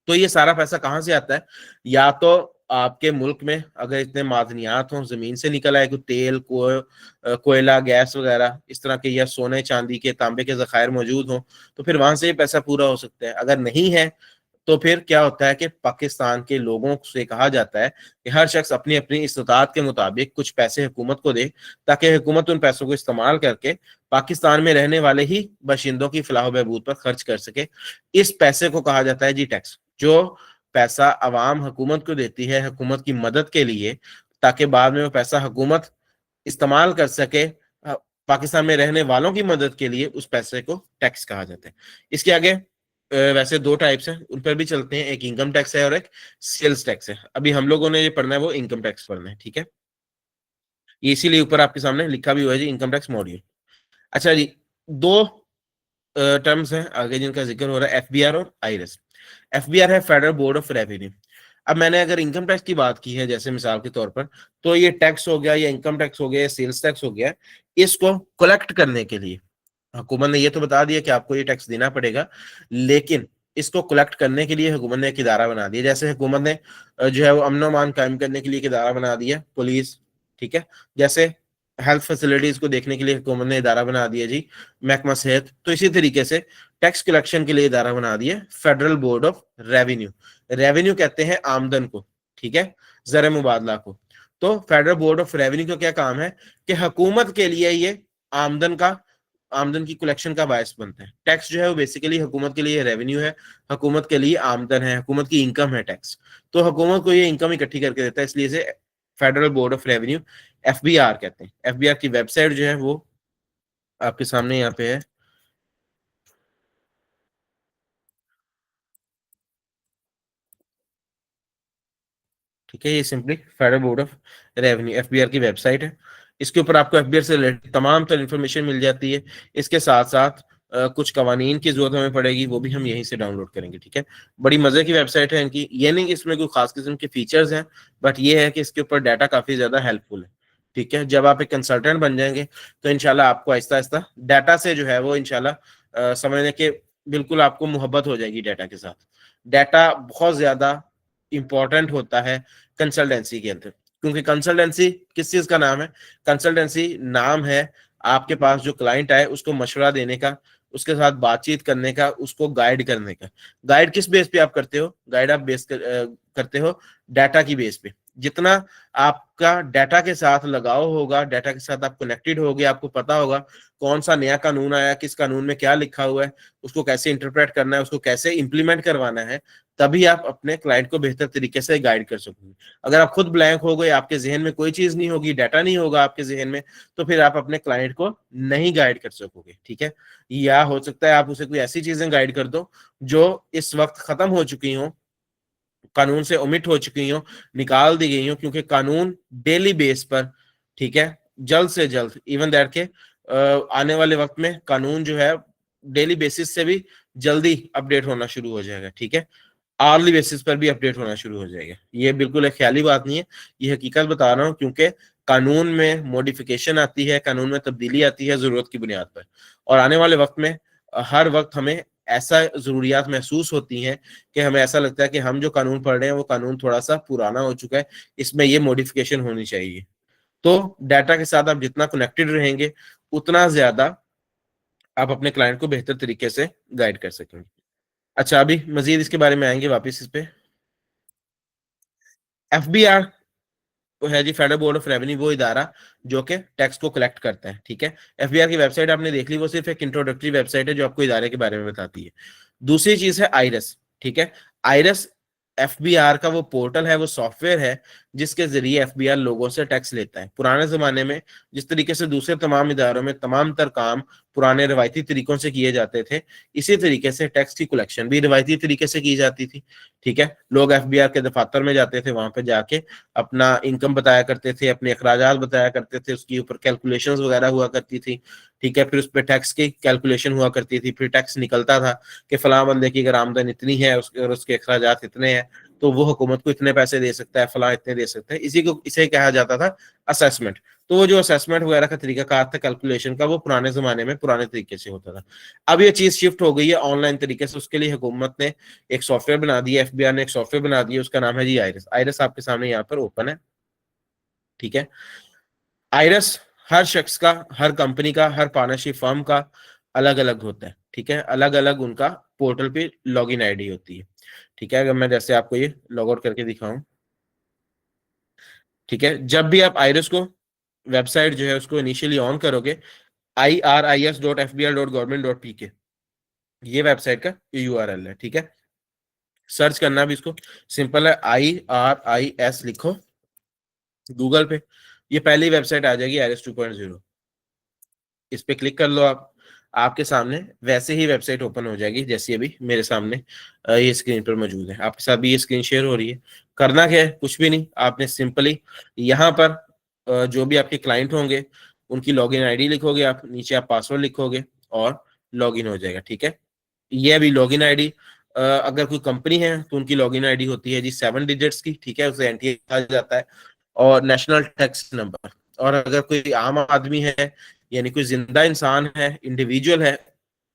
तो ये सारा पैसा कहाँ से आता है? या तो आपके मुल्क में अगर इतने मादनियात हों, जमीन से निकल आए, कोई तेल कोयला गैस वगैरह इस तरह के, या सोने चांदी के तांबे के जखायर मौजूद हों, तो फिर वहां से ये पैसा पूरा हो सकता है। अगर नहीं है तो फिर क्या होता है कि पाकिस्तान के लोगों से कहा जाता है कि हर शख्स अपनी अपनी इस्तात के मुताबिक कुछ पैसे हुकूमत को दे, ताकि हुकूमत उन पैसों को इस्तेमाल करके पाकिस्तान में रहने वाले ही बाशिंदों की फलाह बहबूद पर खर्च कर सके। इस पैसे को कहा जाता है जी टैक्स। जो पैसा अवाम हुकूमत को देती है हुकूमत की मदद के लिए, ताकि बाद में वो पैसा हुकूमत इस्तेमाल कर सके पाकिस्तान में रहने वालों की मदद के लिए, उस पैसे को टैक्स कहा जाता है। इसके आगे वैसे दो टाइप्स हैं, उन पर भी चलते हैं। एक इनकम टैक्स है और एक सेल्स टैक्स है। अभी हम लोगों ने ये पढ़ना है वो इनकम टैक्स पढ़ना है, ठीक है। ये इसीलिए ऊपर आपके सामने लिखा भी हुआ है जी, इनकम टैक्स मॉड्यूल। अच्छा जी, दो टर्म्स हैं आगे जिनका जिक्र हो रहा है, एफबीआर और आईआरएस। एफबीआर है फेडरल बोर्ड ऑफ रेवेन्यू। अब मैंने अगर इनकम टैक्स की बात की है जैसे मिसाल के तौर पर, तो ये टैक्स हो गया, या इनकम टैक्स हो गया, या सेल्स टैक्स हो गया, इसको कलेक्ट करने के लिए हुकूमत ने ये तो बता दिया कि आपको ये टैक्स देना पड़ेगा, लेकिन इसको कलेक्ट करने के लिए हुकूमत ने एक इदारा बना दिया। जैसे हुकूमत ने जो है वो अमन अमान कायम करने के लिए एक इदारा बना दिया, पुलिस, ठीक है। जैसे हेल्थ फैसिलिटीज को देखने के लिए हुकूमत ने इदारा बना दिया जी, महकमा सेहत। तो इसी तरीके से टैक्स कलेक्शन के लिए इदारा बना दिया federal board of revenue. Revenue कहते हैं आमदन को, ठीक है, जर मुबादला को। तो फेडरल बोर्ड ऑफ रेवेन्यू का क्या काम है कि हुकूमत के लिए ये आमदन की कलेक्शन का बायस बनता है। टैक्स जो है वो बेसिकली हुकूमत के लिए रेवेन्यू है, हुकूमत के लिए आमदन है, हुकूमत की इनकम है टैक्स। तो हुकूमत को ये इनकम इकट्ठी करके देता है, इसलिए इसे federal board of revenue FBR कहते हैं। एफबीआर की वेबसाइट जो है वो आपके सामने यहाँ पे है, ठीक है। ये simply federal board of revenue FBR की वेबसाइट है। इसके ऊपर आपको एफबीआर से रिलेटेड तमाम तर इंफॉर्मेशन मिल जाती है। इसके साथ साथ कुछ कवानीन की जरूरत हमें पड़ेगी, वो भी हम यहीं से डाउनलोड करेंगे, ठीक है। बड़ी मजे की वेबसाइट है इनकी। ये नहीं कि इसमें कोई खास किस्म के फीचर्स हैं, बट ये है कि इसके ऊपर डाटा काफी ज्यादा हेल्पफुल है, ठीक है। जब आप एक कंसल्टेंट बन जाएंगे तो इनशाला आपको आहिस्ता आहिस्ता डाटा से जो है वो इनशाला समझने के बिल्कुल आपको मोहब्बत हो जाएगी डाटा के साथ। डाटा बहुत ज्यादा इंपॉर्टेंट होता है कंसल्टेंसी के अंदर, क्योंकि कंसल्टेंसी किस चीज का नाम है? कंसल्टेंसी नाम है आपके पास जो क्लाइंट आए उसको मशवरा देने का, उसके साथ बातचीत करने का, उसको गाइड करने का। गाइड किस बेस पे आप करते हो? गाइड आप करते हो डाटा की बेस पे। जितना आपका डाटा के साथ लगाव होगा, डाटा के साथ आप कनेक्टेड होगे, आपको पता होगा कौन सा नया कानून आया, किस कानून में क्या लिखा हुआ है, उसको कैसे इंटरप्रेट करना है, उसको कैसे इंप्लीमेंट करवाना है, तभी आप अपने क्लाइंट को बेहतर तरीके से गाइड कर सकोगे। अगर आप खुद ब्लैंक हो गए, आपके जहन में कोई चीज नहीं होगी, डाटा नहीं होगा आपके जहन में, तो फिर आप अपने क्लाइंट को नहीं गाइड कर सकोगे, ठीक है। या हो सकता है आप उसे कोई ऐसी चीजें गाइड कर दो जो इस वक्त खत्म हो चुकी हो, कानून से ओमिट हो चुकी हो, निकाल दी गई हो, क्योंकि कानून डेली बेस पर, ठीक है, जल्द से जल्द, इवन दैट के आने वाले वक्त में कानून जो है डेली बेसिस से भी जल्दी अपडेट होना शुरू हो जाएगा, ठीक है। आर्ली बेसिस पर भी अपडेट होना शुरू हो जाएगा। ये बिल्कुल एक ख्याली बात नहीं है, ये हकीकत बता रहा हूँ, क्योंकि कानून में मॉडिफिकेशन आती है, कानून में तब्दीली आती है जरूरत की बुनियाद पर। और आने वाले वक्त में हर वक्त हमें ऐसा जरूरियात महसूस होती हैं कि हमें ऐसा लगता है कि हम जो कानून पढ़ रहे हैं वो कानून थोड़ा सा पुराना हो चुका है, इसमें ये मॉडिफिकेशन होनी चाहिए। तो डाटा के साथ आप जितना कनेक्टेड रहेंगे, उतना ज्यादा आप अपने क्लाइंट को बेहतर तरीके से गाइड कर सकेंगे। अच्छा, अभी मजीद इसके बारे में आएंगे वापस इस पे। एफबीआर तो है जी फेडरल बोर्ड ऑफ रेवेन्यू, वो इदारा जो कि टैक्स को कलेक्ट करता है, ठीक है। एफबीआर की वेबसाइट आपने देख ली, वो सिर्फ एक इंट्रोडक्टरी वेबसाइट है जो आपको इदारे के बारे में बताती है। दूसरी चीज है आईरस, ठीक है। आईरस एफबीआर का वो पोर्टल है, वो सॉफ्टवेयर है जिसके जरिए एफबीआर लोगों से टैक्स लेता है। पुराने जमाने में जिस तरीके से दूसरे तमाम इदारों में तमाम तर काम पुराने रवायती तरीकों से किए जाते थे, इसी तरीके से टैक्स की कलेक्शन भी रवायती तरीके से की जाती थी, ठीक है। लोग एफबीआर के दफातर में जाते थे, वहां पे जाके अपना इनकम बताया करते थे, अपने अखराजात बताया करते थे, उसके ऊपर कैलकुलेशंस वगैरह हुआ करती थी, ठीक है। फिर उस पर टैक्स की कैलकुलेशन हुआ करती थी, फिर टैक्स निकलता था कि फलां बंदे की अगर आमदन इतनी है और उसके अखराजात इतने हैं, तो वो हुकूमत को इतने पैसे दे सकता है, फला इतने दे सकता है, इसे कहा जाता था असेसमेंट। तो वो जो असेसमेंट वगैरह का तरीका कार था कैलकुलेशन का, वो पुराने जमाने में पुराने तरीके से होता था। अब ये चीज शिफ्ट हो गई है ऑनलाइन तरीके से। उसके लिए हुकूमत ने एक सॉफ्टवेयर बना दिया, एफबीआई ने एक सॉफ्टवेयर बना दिया, उसका नाम है जी आइरिस। आइरिस आपके सामने यहाँ पर ओपन है, ठीक है। आइरस हर शख्स का, हर कंपनी का, हर पार्टनरशिप फर्म का अलग अलग होता है, ठीक है। अलग अलग उनका पोर्टल पे लॉगिन आईडी होती है, ठीक है। अगर मैं जैसे आपको ये लॉग आउट करके दिखाऊं, ठीक है। जब भी आप आइरस को वेबसाइट जो है उसको इनिशियली ऑन करोगे, iris.fbl.government.pk ये वेबसाइट का यूआरएल है, ठीक है। सर्च करना भी इसको सिंपल है, IRIS लिखो गूगल पे, ये पहली वेबसाइट आ जाएगी आइरिस 2.0। इस पे क्लिक कर लो आप, आपके सामने वैसे ही वेबसाइट ओपन हो जाएगी जैसी अभी मेरे सामने ये स्क्रीन पर मौजूद है। आपके साथ भी ये स्क्रीन शेयर हो रही है। करना क्या है, कुछ भी नहीं, आपने सिंपली यहाँ पर जो भी आपके क्लाइंट होंगे उनकी लॉगिन आईडी लिखोगे, आप नीचे आप पासवर्ड लिखोगे और लॉगिन हो जाएगा, ठीक है। ये अभी लॉगिन आईडी, अगर कोई कंपनी है तो उनकी लॉगिन आईडी होती है जी 7 डिजिट्स की, ठीक है, उसे एनटीए कहा जाता है, और नेशनल टैक्स नंबर। और अगर कोई आम आदमी है, यानी कोई जिंदा इंसान है, इंडिविजुअल है,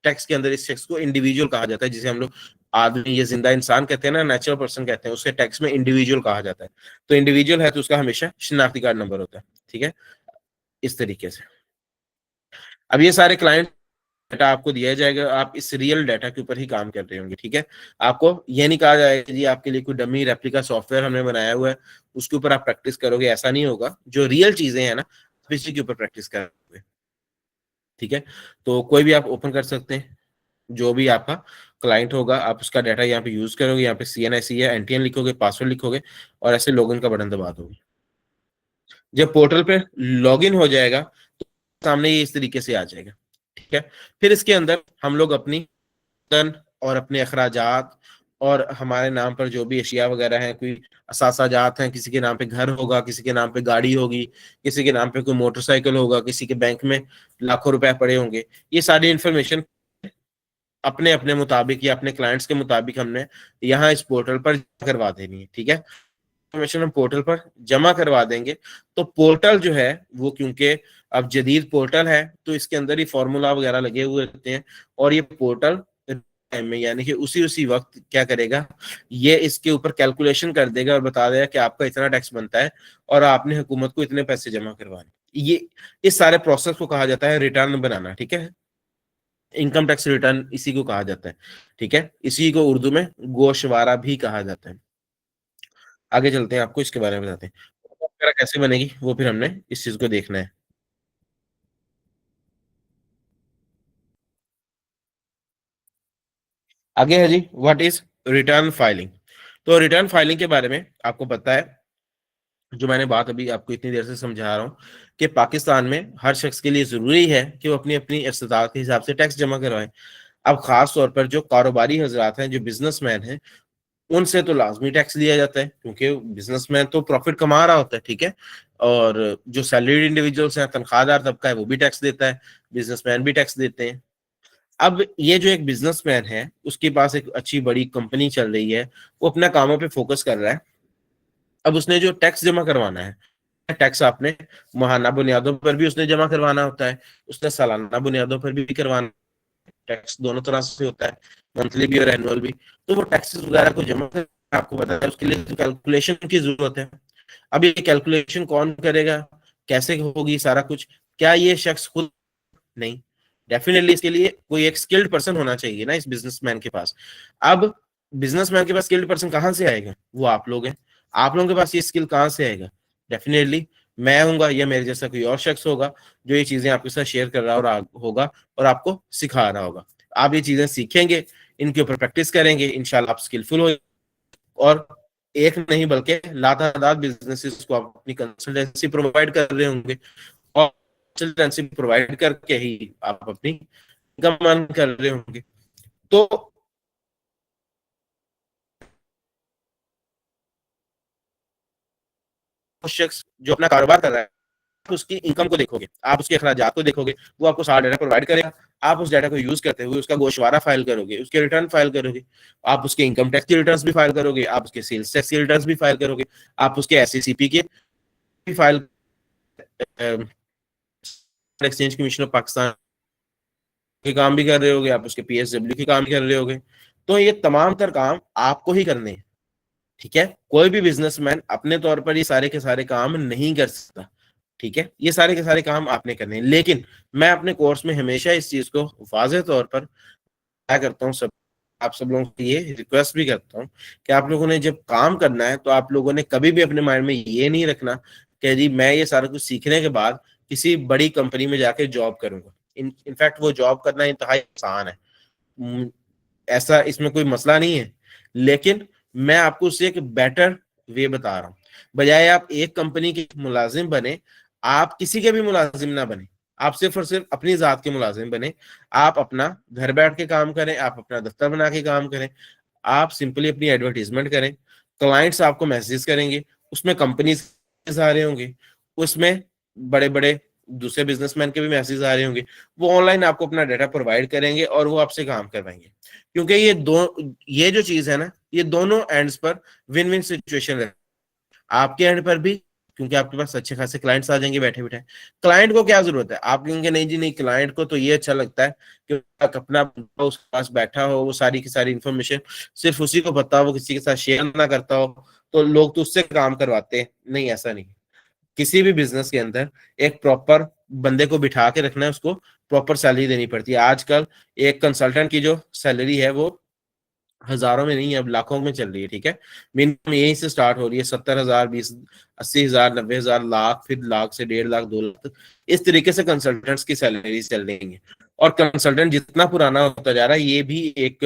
टैक्स के अंदर इस शख्स को इंडिविजुअल कहा जाता है, जिसे हम लोग आदमी, ये जिंदा इंसान कहते हैं ना, नेचुरल पर्सन कहते हैं, उसे टैक्स में इंडिविजुअल कहा जाता है। तो इंडिविजुअल है तो उसका हमेशा शिनाख्ती कार्ड नंबर होता है, ठीक है, इस तरीके से। अब ये सारे क्लाइंट डाटा आपको दिया जाएगा, आप इस रियल डाटा के ऊपर ही काम कर रहे होंगे, ठीक है। आपको ये नहीं कहा जाएगा जी आपके लिए कोई डमी रेप्लिका सॉफ्टवेयर हमने बनाया हुआ है उसके ऊपर आप प्रैक्टिस करोगे, ऐसा नहीं होगा। जो रियल चीजें हैं ना, इसी के ऊपर प्रैक्टिस करोगे, ठीक है। तो कोई भी आप ओपन कर सकते हैं, जो भी आपका क्लाइंट होगा आप उसका डाटा यहाँ पे यूज करोगे, यहाँ पे CNIC है, एनटीएन लिखोगे, पासवर्ड लिखोगे और ऐसे लॉगिन का बटन दबा दोगे। जब पोर्टल पे लॉगिन हो जाएगा तो सामने ये इस तरीके से आ जाएगा, ठीक है। फिर इसके अंदर हम लोग अपनी वेतन और अपने अखराजात और हमारे नाम पर जो भी अशिया वगैरह हैं, कोई असासाजात हैं, किसी के नाम पे घर होगा, किसी के नाम पे गाड़ी होगी, किसी के नाम पे कोई मोटरसाइकिल होगा, किसी के बैंक में लाखों रुपए पड़े होंगे, ये सारी इंफॉर्मेशन अपने अपने मुताबिक या अपने क्लाइंट्स के मुताबिक हमने यहाँ इस पोर्टल पर करवा देनी है, ठीक है। इंफॉर्मेशन हम पोर्टल पर जमा करवा देंगे तो पोर्टल जो है वो, क्योंकि अब जदीद पोर्टल है तो इसके अंदर ही फॉर्मूला वगैरह लगे हुए होते हैं, और ये पोर्टल टाइम में यानी कि उसी उसी वक्त क्या करेगा, ये इसके ऊपर कैलकुलेशन कर देगा और बता देगा कि आपका इतना टैक्स बनता है और आपने हुकूमत को इतने पैसे जमा करवाने। ये इस सारे प्रोसेस को कहा जाता है रिटर्न बनाना, ठीक है। इनकम टैक्स रिटर्न इसी को कहा जाता है, ठीक है। इसी को उर्दू में गोशवारा भी कहा जाता है। आगे चलते हैं, आपको इसके बारे में बताते हैं वगैरह कैसे बनेगी, वो फिर हमने इस चीज को देखना है। आगे है जी व्हाट इज रिटर्न फाइलिंग। तो रिटर्न फाइलिंग के बारे में आपको पता है, जो मैंने बात अभी आपको इतनी देर से समझा रहा हूँ, कि पाकिस्तान में हर शख्स के लिए जरूरी है कि वो अपनी अपनी इस्तेताअत के हिसाब से टैक्स जमा करवाए। अब खास तौर पर जो कारोबारी हजरात हैं, जो बिजनेसमैन हैं, उनसे तो लाजमी टैक्स लिया जाता है, क्योंकि बिजनेसमैन तो प्रॉफिट कमा रहा होता है, ठीक है। और जो सैलरीड इंडिविजुअल्स हैं, तनख्वाहदार तबका है, वो भी टैक्स देता है, बिजनेसमैन भी टैक्स देते हैं। अब ये जो एक बिजनेसमैन है, उसके पास एक अच्छी बड़ी कंपनी चल रही है, वो अपना कामों पे फोकस कर रहा है। अब उसने जो टैक्स जमा करवाना है, टैक्स आपने माहाना बुनियादों पर भी उसने जमा करवाना होता है, उसने सालाना बुनियादों पर भी करवाना, टैक्स दोनों तरह से होता है, मंथली भी और एनुअल भी। तो वो टैक्सेस वगैरह को जमा कर, आपको पता है उसके लिए कैलकुलेशन की जरूरत है। अब ये कैलकुलेशन कौन करेगा, कैसे होगी सारा कुछ, क्या ये शख्स खुद? नहीं, डेफिनेटली इसके लिए कोई एक स्किल्ड पर्सन होना चाहिए ना इस बिजनेसमैन के पास। अब बिजनेसमैन के पास स्किल्ड पर्सन कहाँ से आएगा, वो आप लोग हैं। आप लोगों के पास ये स्किल कहाँ से आएगा? डेफिनेटली मैं हूंगा या मेरे जैसा कोई और शख्स होगा जो ये चीजें आपके साथ शेयर कर रहा होगा और आपको सिखा रहा होगा। आप ये चीजें सीखेंगे, इनके ऊपर प्रैक्टिस करेंगे, इंशाल्लाह आप स्किलफुल हो, और एक नहीं बल्कि लातादाद बिजनेसेस को आप अपनी कंसल्टेंसी प्रोवाइड कर रहे होंगे, और कंसल्टेंसी प्रोवाइड करके ही आप अपनी इनकम अर्न कर रहे होंगे। तो उस शख्स जो अपना कारोबार कर रहा है, उसकी इनकम को देखोगे, आप उसके अखराजात को देखोगे, वो आपको सारा डाटा प्रोवाइड करेगा। आप उस डाटा को यूज करते हुए उसका गोशवारा फाइल करोगे, उसके रिटर्न फाइल करोगे, आप उसके इनकम टैक्स की रिटर्न भी फाइल करोगे, आप उसके सेल्स टैक्स की रिटर्न भी फाइल करोगे, आप उसके एससीसीपी के भी file, exchange commission of Pakistan के काम भी कर रहे होगे, आप उसके पीएसडब्ल्यू के काम भी कर रहे होगे। तो ये तमाम तर काम आपको ही करने हैं। ठीक है, कोई भी बिजनेसमैन अपने तौर पर ये सारे के सारे काम नहीं कर सकता। ठीक है, ये सारे के सारे काम आपने करने हैं। लेकिन मैं अपने कोर्स में हमेशा इस चीज को वाज़ेह तौर पर क्या करता हूँ, सब आप सब लोगों को ये रिक्वेस्ट भी करता हूँ कि आप लोगों ने जब काम करना है तो आप लोगों ने कभी भी अपने माइंड में ये नहीं रखना कि जी मैं ये सारा कुछ सीखने के बाद किसी बड़ी कंपनी में जाके जॉब करूंगा। इनफैक्ट वो जॉब करना इंतहा आसान है। हम्म, ऐसा इसमें कोई मसला नहीं है। लेकिन मैं आपको उससे एक बेटर वे बता रहा हूँ। बजाय आप एक कंपनी के मुलाजिम बने, आप किसी के भी मुलाजिम ना बने, आप सिर्फ और सिर्फ अपनी जात के मुलाजिम बने। आप अपना घर बैठ के काम करें, आप अपना दफ्तर बना के काम करें, आप सिंपली अपनी एडवर्टीजमेंट करें, क्लाइंट्स आपको मैसेज करेंगे, उसमें कंपनीज आ रहे होंगे, उसमें बड़े बड़े दूसरे बिजनेसमैन के भी मैसेज आ रहे होंगे, वो ऑनलाइन आपको अपना डाटा प्रोवाइड करेंगे और वो आपसे काम करवाएंगे। क्योंकि ये जो चीज है ना, ये दोनों एंड्स पर विन विन सिचुएशन है। आपके एंड पर भी, क्योंकि आपके पास अच्छे खासे क्लाइंट्स आ जाएंगे बैठे बैठे। क्लाइंट को क्या जरूरत है, आप कहेंगे नहीं जी नहीं, क्लाइंट को तो ये अच्छा लगता है कि अपना बंदा उसके पास बैठा हो, वो सारी की सारी इंफॉर्मेशन सिर्फ उसी को पता हो, वो किसी के साथ शेयर ना करता हो, तो लोग तो उससे काम करवाते हैं। नहीं, ऐसा नहीं। किसी भी बिजनेस के अंदर एक प्रॉपर बंदे को बिठा के रखना है, उसको प्रॉपर सैलरी देनी पड़ती है। आजकल एक कंसल्टेंट की जो सैलरी है वो हजारों में नहीं, अब लाखों में चल रही है। ठीक है, मिनिमम यहीं से स्टार्ट हो रही है, 70,000, 80,000, 90,000, लाख, फिर लाख से 1.5 लाख, 2 लाख तक। इस तरीके से कंसल्टेंट्स की सैलरी चल रही है। और कंसल्टेंट जितना पुराना होता जा रहा है, ये भी एक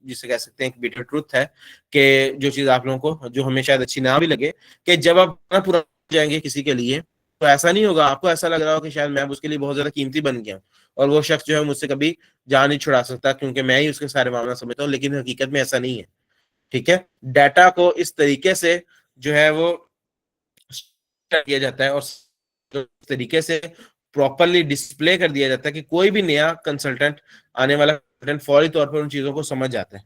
जिसे कह सकते हैं एक बिटर ट्रूथ है कि जो चीज आप लोगों को जो हमें शायद अच्छी ना भी लगे, कि जब आप इतना पुराना हो जाएंगे किसी के लिए, तो ऐसा नहीं होगा, आपको ऐसा लग रहा हो कि शायद मैं अब उसके लिए बहुत ज्यादा कीमती बन गया हूं, और वो शख्स जो है मुझसे कभी जान नहीं छुड़ा सकता क्योंकि मैं ही उसके सारे मामला समझता हूँ। लेकिन हकीकत में ऐसा नहीं है। ठीक है, डाटा को इस तरीके से जो है वो किया जाता है और इस तरीके से प्रॉपरली डिस्प्ले कर दिया जाता है कि कोई भी नया कंसल्टेंट, आने वाला कंसल्टेंट फौरी तौर पर उन चीजों को समझ जाता है।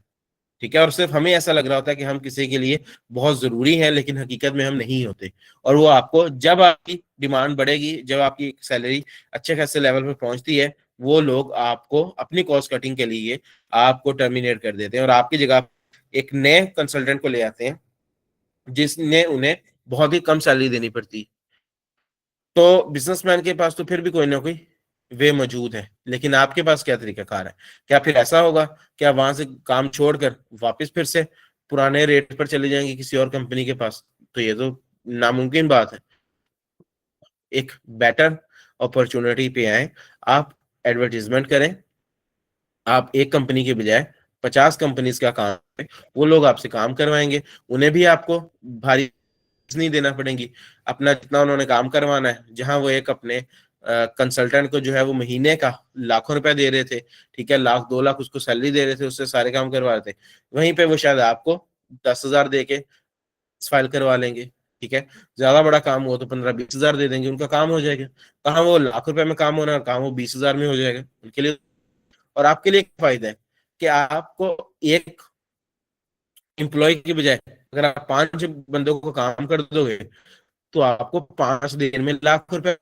ठीक है, और सिर्फ हमें ऐसा लग रहा होता है कि हम किसी के लिए बहुत जरूरी हैं, लेकिन हकीकत में हम नहीं होते। और वो आपको, जब आपकी डिमांड बढ़ेगी, जब आपकी सैलरी अच्छे खासे लेवल पर पहुंचती है, वो लोग आपको अपनी कॉस्ट कटिंग के लिए आपको टर्मिनेट कर देते हैं और आपकी जगह एक नए कंसल्टेंट को ले आते हैं जिसने उन्हें बहुत ही कम सैलरी देनी पड़ती। तो बिजनेसमैन के पास तो फिर भी कोई ना कोई वे मौजूद है, लेकिन आपके पास क्या तरीका कार है? क्या फिर ऐसा होगा कि आप वहां से काम छोड़कर वापस फिर से पुराने रेट पर चले जाएंगे किसी और कंपनी के पास? तो ये तो नामुमकिन बात है। एक बेटर अपॉर्चुनिटी पे आए, आप एडवर्टीजमेंट करें, आप एक कंपनी के बजाय 50 कंपनीज का काम है, वो लोग आपसे काम करवाएंगे, उन्हें भी आपको भारी फीस नहीं देना पड़ेगी। अपना जितना उन्होंने काम करवाना है, जहां वो एक अपने कंसल्टेंट को जो है वो महीने का लाखों रुपए दे रहे थे, ठीक है, लाख 2 लाख उसको सैलरी दे रहे थे, उससे सारे काम करवा रहे थे, वहीं पे वो शायद आपको 10,000 दे के फाइल करवा लेंगे। ठीक है, ज्यादा बड़ा काम हुआ तो 15-20 हजार दे देंगे, उनका काम हो जाएगा। कहाँ वो लाख रुपए में काम होना है, कहाँ वो 20,000 में हो जाएगा उनके लिए। और आपके लिए क्या फायदा है कि आपको एक एम्प्लॉय की बजाय अगर आप 5 बंदों को काम कर दोगे, तो आपको 5 दिन में लाख रुपए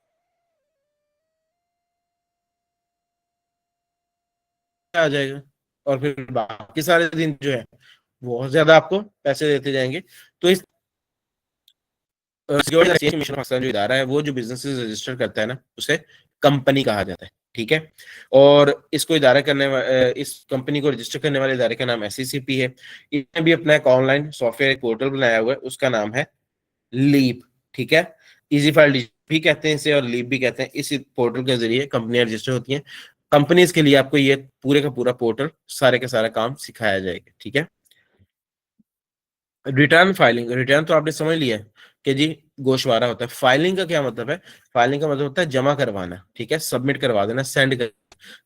आ जाएगा। और फिर बाकी सारे दिन जो है बहुत ज्यादा आपको पैसे देते जाएंगे। तो इस security exchange commission of Pakistan जो इदारा है, वो जो बिजनेस रजिस्टर करता है ना, उसे कंपनी कहा जाता है। ठीक है, और इसको इदारा इस कंपनी को रजिस्टर करने वाले इदारे का नाम एससीसीपी है। इसने भी अपना एक ऑनलाइन सॉफ्टवेयर एक पोर्टल बनाया हुआ है, उसका नाम है लीप। ठीक है, इजी फाइल भी कहते हैं इसे और लीप भी कहते हैं। इस पोर्टल के जरिए कंपनियां रजिस्टर होती हैं। कंपनीज के लिए आपको ये पूरे का पूरा पोर्टल सारे का सारा काम सिखाया जाएगा। ठीक है, रिटर्न फाइलिंग, रिटर्न तो आपने समझ लिया है कि जी गोशवारा होता है। फाइलिंग का क्या मतलब है? फाइलिंग का मतलब होता है जमा करवाना। ठीक है, सबमिट करवा देना, सेंड कर।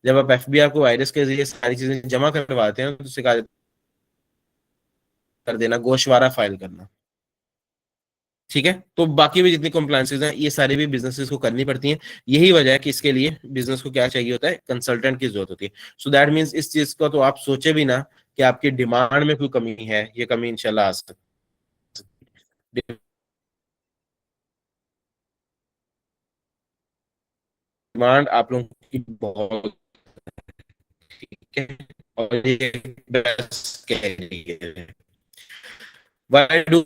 जब आप एफबीआर को वायरस के जरिए सारी चीजें जमा करवाते हैं तो उसे कहा कर देना गोशवारा फाइल करना। ठीक है। तो बाकी भी जितनी कॉम्प्लायंसेज हैं ये सारी भी बिजनेसेस को करनी पड़ती हैं। यही वजह है कि इसके लिए बिजनेस को क्या चाहिए होता है, कंसल्टेंट की जरूरत होती है। सो दैट मीन्स इस चीज को तो आप सोचे भी ना कि आपकी डिमांड में कोई कमी है, ये कमी इंशाल्लाह आ सकती है। डिमांड आप लोगों की बहुत, ठीक है, और ये बेस्ट कैरियर है। Why do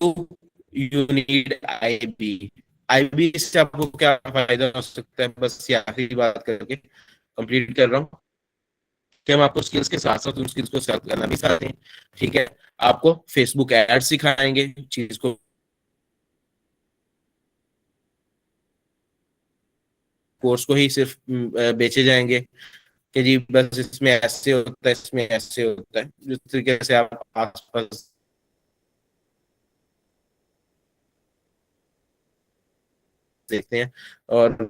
you need IB? IB से आपको क्या फायदा हो सकता है, बस ये आखिरी बात करके कंप्लीट कर रहा हूँ कि हम आपको स्किल्स के साथ साथ उन स्किल्स को सेल करना भी चाहते हैं। ठीक है, आपको फेसबुक एड सिखाएंगे, चीज को कोर्स को ही सिर्फ बेचे जाएंगे कि जी बस इसमें ऐसे होता है, इसमें ऐसे होता है। जिस तरीके से आप आसपास देखते हैं, और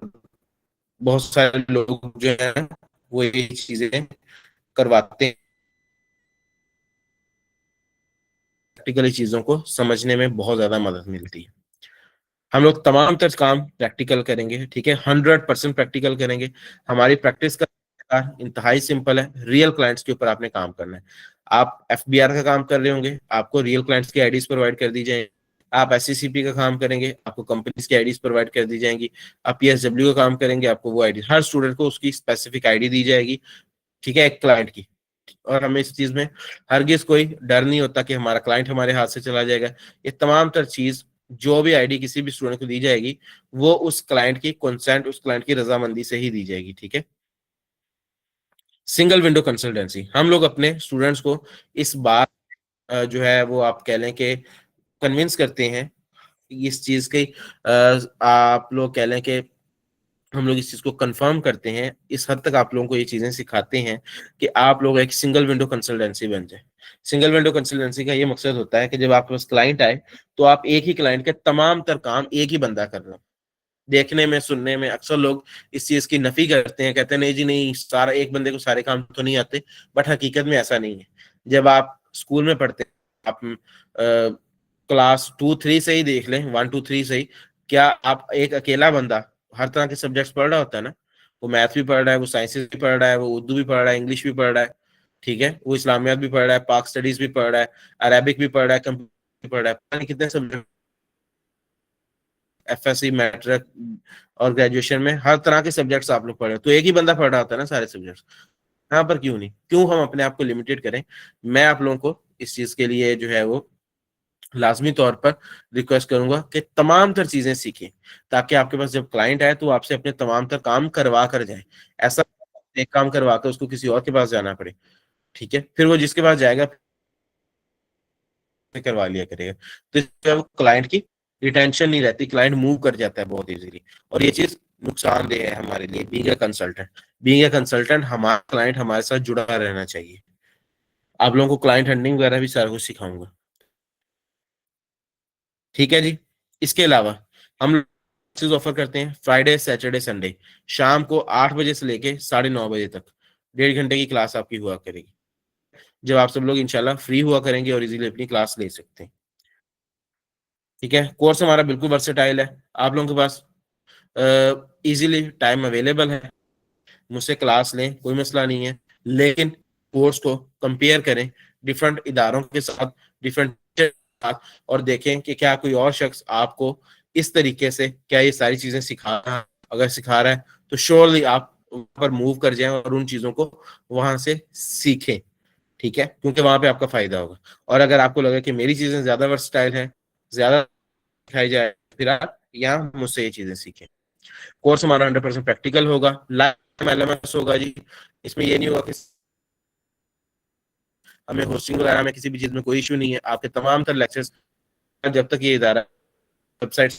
बहुत सारे लोग जो है वो ये चीजें करवाते हैं, प्रैक्टिकली चीजों को समझने में बहुत ज्यादा मदद मिलती है। हम लोग तमाम तर काम प्रैक्टिकल करेंगे, ठीक है, 100% प्रैक्टिकल करेंगे। हमारी प्रैक्टिस का तरीका इंतहाई सिंपल है, रियल क्लाइंट्स के ऊपर आपने काम करना है। आप एफबीआर का काम कर रहे होंगे, आपको रियल क्लाइंट्स की आईडीज प्रोवाइड कर दी जाए। आप एससीसीपी का काम करेंगे, आपको कंपनीज की आईडीज प्रोवाइड कर दी जाएंगी। आप पीएसडब्ल्यू का काम करेंगे, आपको वो आईडी, हर स्टूडेंट को उसकी स्पेसिफिक आईडी दी जाएगी, ठीक है, एक क्लाइंट की। और हमें इस चीज में हरगिज कोई डर नहीं होता कि हमारा क्लाइंट हमारे हाथ से चला जाएगा। ये तमाम तर चीज, जो भी आईडी किसी भी स्टूडेंट को दी जाएगी, वो उस क्लाइंट की कंसेंट, उस क्लाइंट की रजामंदी से ही दी जाएगी, ठीक है। सिंगल विंडो कंसल्टेंसी, हम लोग अपने स्टूडेंट्स को इस बात जो है वो आप कह लें कि कन्विंस करते हैं इस चीज की, आप लोग कह लें कि हम लोग इस चीज को कंफर्म करते हैं, इस हद तक आप लोगों को ये चीजें सिखाते हैं कि आप लोग एक सिंगल विंडो कंसल्टेंसी बन जाए। सिंगल विंडो कंसल्टेंसी का ये मकसद होता है कि जब आपके पास क्लाइंट आए तो आप एक ही क्लाइंट के तमाम तर काम एक ही बंदा कर रहे हो। देखने में, सुनने में अक्सर लोग इस चीज की नफी करते हैं, कहते हैं नहीं जी नहीं, सारा एक बंदे को सारे काम तो नहीं आते। बट हकीकत में ऐसा नहीं है। जब आप स्कूल में पढ़ते हैं, आप क्लास 2 3 से ही देख लें, 1 2 3 से ही, क्या आप एक अकेला बंदा हर तरह के सब्जेक्ट्स पढ़ रहा होता है ना? वो मैथ भी पढ़ रहा है, वो साइंसेस भी पढ़ रहा है, वो उर्दू भी पढ़ रहा है, इंग्लिश भी पढ़ रहा है, ठीक है, वो इस्लामियात भी पढ़ रहा है, पाक स्टडीज भी पढ़ रहा है, अरेबिक भी पढ़ रहा है, कंप्यूटर भी पढ़ रहा है, पता नहीं कितने सब्जेक्ट, एफएससी, मैट्रिक और ग्रेजुएशन में हर तरह के सब्जेक्ट्स आप लोग पढ़ रहे हो, तो एक ही बंदा पढ़ रहा होता है ना सारे सब्जेक्ट्स। यहाँ पर क्यों नहीं, क्यों हम अपने आप को लिमिटेड करें? मैं आप लोगों को इस चीज के लिए जो है वो लाजमी तौर पर रिक्वेस्ट करूंगा कि तमाम तर चीजें सीखें, ताकि आपके पास जब क्लाइंट आए तो आपसे अपने तमाम तर काम करवा कर जाए। ऐसा एक काम करवा कर उसको किसी और के पास जाना पड़े, ठीक है, फिर वो जिसके पास जाएगा फिर करवा लिया करेगा। तो इससे वो क्लाइंट की रिटेंशन नहीं रहती, क्लाइंट मूव कर जाता है बहुत इजीली, और ये चीज नुकसानदेह है हमारे लिए। बीइंग ए कंसल्टेंट, हमारा क्लाइंट हमारे साथ जुड़ा रहना चाहिए। आप लोगों को क्लाइंट हंटिंग वगैरह भी सारा कुछ सिखाऊंगा, ठीक है जी। इसके अलावा हम चीज ऑफर करते हैं फ्राइडे सैटरडे संडे, शाम को 8 बजे से लेके 9:30 बजे तक 1.5 घंटे की क्लास आपकी हुआ करेगी, जब आप सब लोग इंशाल्लाह फ्री हुआ करेंगे और इजीली अपनी क्लास ले सकते हैं, ठीक है। कोर्स हमारा बिल्कुल वर्सेटाइल है, आप लोगों के पास इजीली टाइम अवेलेबल है, मुझसे क्लास लें, कोई मसला नहीं है। लेकिन कोर्स को कंपेयर करें डिफरेंट इदारों के साथ, डिफरेंट साथ, और देखें कि क्या कोई और शख्स आपको इस तरीके से क्या ये सारी चीजें सिखा रहा है। अगर सिखा रहा है तो श्योरली आप वहां पर मूव कर जाएं और उन चीजों को वहां से सीखें, ठीक है, क्योंकि वहां पे आपका फायदा होगा। और अगर आपको लगे कि मेरी चीजें ज्यादा वर्सटाइल हैं, ज्यादा सिखाई जाए, फिर आप यहाँ मुझसे ये चीजें सीखें। कोर्स हमारा 100% प्रैक्टिकल होगा, लाइव एलएमएस होगा जी। इसमें ये नहीं होगा कि हमें होस्टिंग वगैरह में किसी भी चीज में कोई इशू नहीं है। आपके तमाम तर लेक्चर्स, जब तक ये इदारा वेबसाइट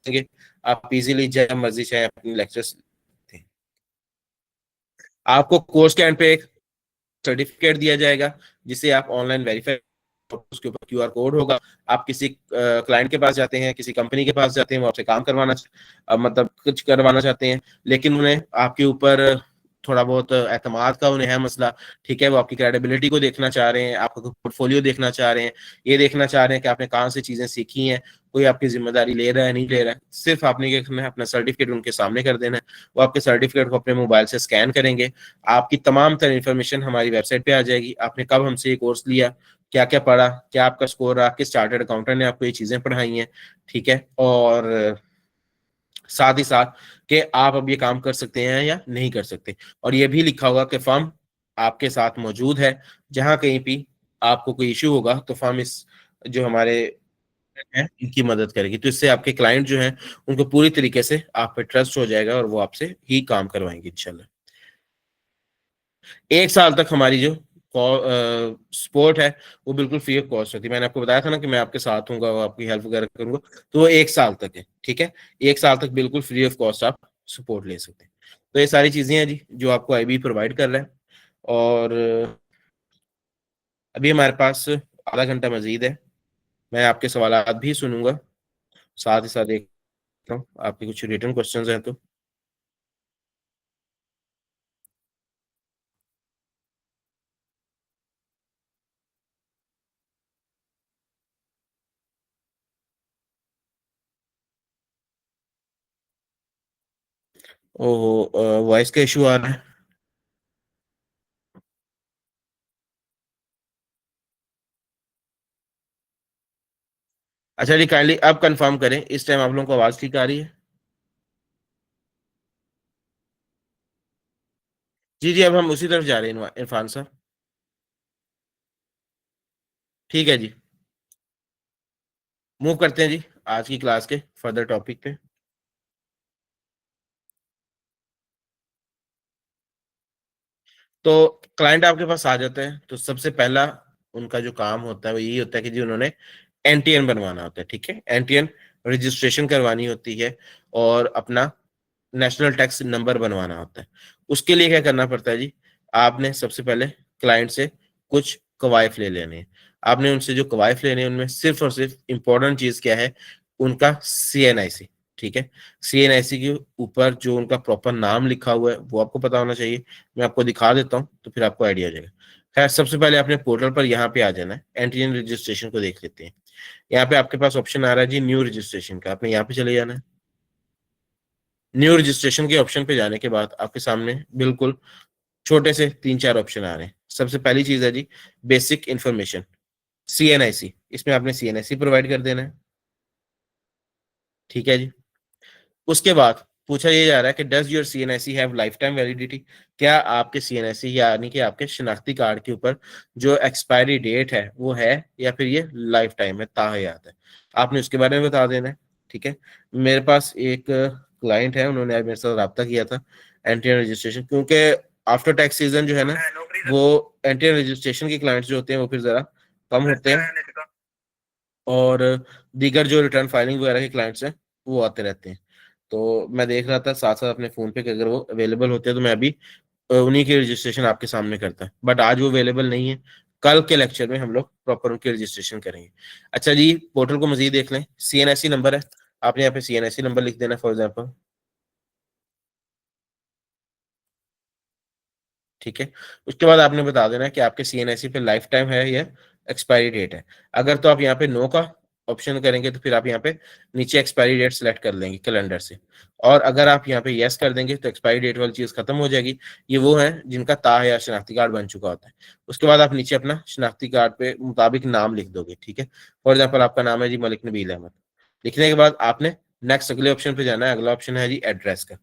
देंगे, आप इजीली जब मर्जी चाहे अपने लेक्चर्स। आपको कोर्स के एंड पे एक सर्टिफिकेट दिया जाएगा जिसे आप ऑनलाइन वेरीफाई, उसके ऊपर क्यूआर कोड होगा। आप किसी क्लाइंट के पास जाते हैं, किसी कंपनी के पास जाते हैं, वो आपसे काम करवाना मतलब कुछ करवाना चाहते हैं, लेकिन उन्हें आपके ऊपर थोड़ा बहुत एतमाद का उन्हें है मसला, ठीक है, वो आपकी क्रेडिबिलिटी को देखना चाह रहे हैं, आपका पोर्टफोलियो देखना चाह रहे हैं, ये देखना चाह रहे हैं कि आपने कहाँ से चीजें सीखी हैं, कोई आपकी जिम्मेदारी ले रहा है नहीं ले रहा है। सिर्फ आपने क्या करना है, अपना सर्टिफिकेट उनके सामने कर देना है। वो आपके सर्टिफिकेट को अपने मोबाइल से स्कैन करेंगे, आपकी तमाम तरह इन्फॉर्मेशन हमारी वेबसाइट पे आ जाएगी। आपने कब हमसे ये कोर्स लिया, क्या क्या पढ़ा, क्या आपका स्कोर रहा, किस चार्टर्ड अकाउंटेंट ने आपको ये चीजें पढ़ाई हैं, ठीक है, और साथ ही साथ कि आप अब ये काम कर सकते हैं या नहीं कर सकते। और ये भी लिखा होगा कि फर्म आपके साथ मौजूद है, जहां कहीं भी आपको कोई इश्यू होगा तो फर्म इस जो हमारे हैं इनकी मदद करेगी। तो इससे आपके क्लाइंट जो हैं उनको पूरी तरीके से आप पे ट्रस्ट हो जाएगा और वो आपसे ही काम करवाएंगे इंशाल्लाह। 1 साल तक हमारी जो सपोर्ट है वो बिल्कुल फ्री ऑफ कॉस्ट होती है। मैंने आपको बताया था ना कि मैं आपके साथ हूँ, आपकी हेल्प वगैरह करूंगा। तो वो 1 साल तक है, ठीक है। 1 साल तक बिल्कुल फ्री ऑफ कॉस्ट आप सपोर्ट ले सकते हैं। तो ये सारी चीजें हैं जी जो आपको आईबी प्रोवाइड कर रहा है। और अभी हमारे पास आधा घंटा मजीद है, मैं आपके सवालात भी सुनूंगा, साथ ही साथ देखता हूँ आपके कुछ रिटर्न क्वेश्चंस हैं तो। ओहो, वॉइस का इशू आ रहा है। अच्छा जी, काइंडली अब कंफर्म करें, इस टाइम आप लोगों को आवाज ठीक आ रही है? जी जी, अब हम उसी तरफ जा रहे हैं इरफान साहब। ठीक है जी, मूव करते हैं जी आज की क्लास के फर्दर टॉपिक पे। तो क्लाइंट आपके पास आ जाता है तो सबसे पहला उनका जो काम होता है वो यही होता है कि जी उन्होंने एनटीएन बनवाना होता है, ठीक है, एनटीएन रजिस्ट्रेशन करवानी होती है और अपना नेशनल टैक्स नंबर बनवाना होता है। उसके लिए क्या करना पड़ता है जी, आपने सबसे पहले क्लाइंट से कुछ कवायफ ले लेने हैं। आपने उनसे जो कवायफ लेने हैं उनमें सिर्फ और सिर्फ इंपॉर्टेंट चीज क्या है, उनका सीएनआईसी, ठीक है। सीएनआईसी के ऊपर जो उनका प्रॉपर नाम लिखा हुआ है वो आपको पता होना चाहिए। मैं आपको दिखा देता हूँ तो फिर आपको आइडिया आ जाएगा। खैर, सबसे पहले आपने पोर्टल पर यहाँ पे आ जाना है, एंटीजन रजिस्ट्रेशन को देख लेते हैं। यहाँ पे आपके पास ऑप्शन आ रहा है जी न्यू रजिस्ट्रेशन का, आपने यहाँ पे चले जाना है। न्यू रजिस्ट्रेशन के ऑप्शन पे जाने के बाद आपके सामने बिल्कुल छोटे से 3-4 ऑप्शन आ रहे हैं। सबसे पहली चीज है जी बेसिक इंफॉर्मेशन, सीएनआईसी, इसमें आपने सीएनआईसी प्रोवाइड कर देना है, ठीक है जी। उसके बाद पूछा ये जा रहा है कि does your CNIC have life time validity, क्या आपके सीएनआईसी यानी कि आपके शिनाख्ती कार्ड के ऊपर जो एक्सपायरी डेट है वो है या फिर ये लाइफ टाइम है, ताहयात है। आपने उसके बारे में बता देना है, ठीक है। मेरे पास एक क्लाइंट है, उन्होंने आज मेरे साथ रब्ता किया था एंटी रजिस्ट्रेशन, क्योंकि आफ्टर टैक्स सीजन जो है ना वो एंटी रजिस्ट्रेशन के क्लाइंट्स जो होते हैं वो फिर जरा कम होते हैं, और दीगर जो रिटर्न फाइलिंग वगैरह के क्लाइंट्स हैं वो आते रहते हैं। तो मैं देख रहा था साथ साथ अपने फ़ोन पे कि अगर वो अवेलेबल होते हैं तो मैं अभी उन्हीं की रजिस्ट्रेशन आपके सामने करता, बट आज वो अवेलेबल नहीं है। कल के लेक्चर में हम लोग प्रॉपर उनकी रजिस्ट्रेशन करेंगे। अच्छा जी, पोर्टल को मजीद देख लें, सीएनएससी नंबर है, आपने यहाँ पे सीएनएससी नंबर लिख देना फॉर एग्जाम्पल, ठीक है। उसके बाद आपने बता देना कि आपके सीएनएससी पे लाइफ टाइम है या एक्सपायरी डेट है। अगर तो आप यहाँ पे नो का ऑप्शन करेंगे तो फिर आप यहाँ पे नीचे एक्सपायरी डेट सेलेक्ट कर लेंगे कैलेंडर से, और अगर आप यहाँ पे यस कर देंगे तो एक्सपायरी डेट वाली चीज खत्म हो जाएगी। ये वो है जिनका ता या शनाख्ती कार्ड बन चुका होता है। उसके बाद आप नीचे अपना शनाख्ती कार्ड पे मुताबिक नाम लिख दोगे, ठीक है। फॉर एग्जाम्पल आपका नाम है जी मलिक नबील अहमद। लिखने के बाद आपने नेक्स्ट अगले ऑप्शन पे जाना है, अगला ऑप्शन है जी एड्रेस का।